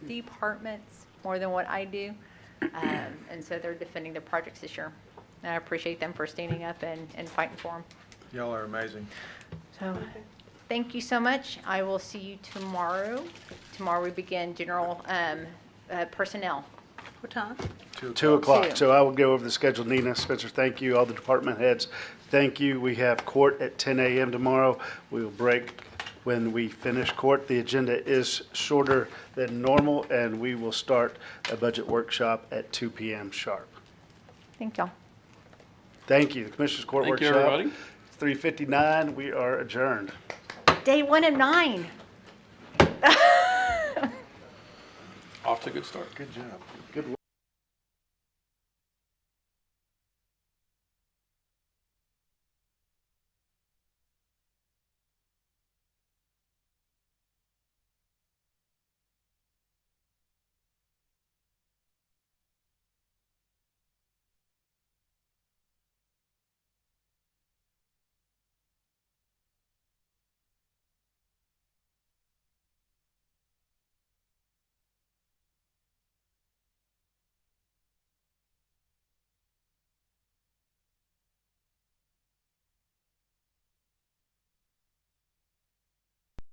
departments more than what I do. And so they're defending their projects this year. And I appreciate them for standing up and fighting for them. Y'all are amazing. So, Thank you so much. I will see you tomorrow. Tomorrow we begin general personnel. What time? 2 o'clock. Two. So I will go over the schedule. Nina, Spencer, thank you. All the department heads, thank you. We have court at 10 a.m. tomorrow. We will break when we finish court. The agenda is shorter than normal, and we will start a budget workshop at 2 p.m. sharp. Thank y'all. Thank you. The Commissioners Court Thank you, workshop. everybody. 3:59. We are adjourned. Day 1 of 9. Off to a good start. Good job. Good work.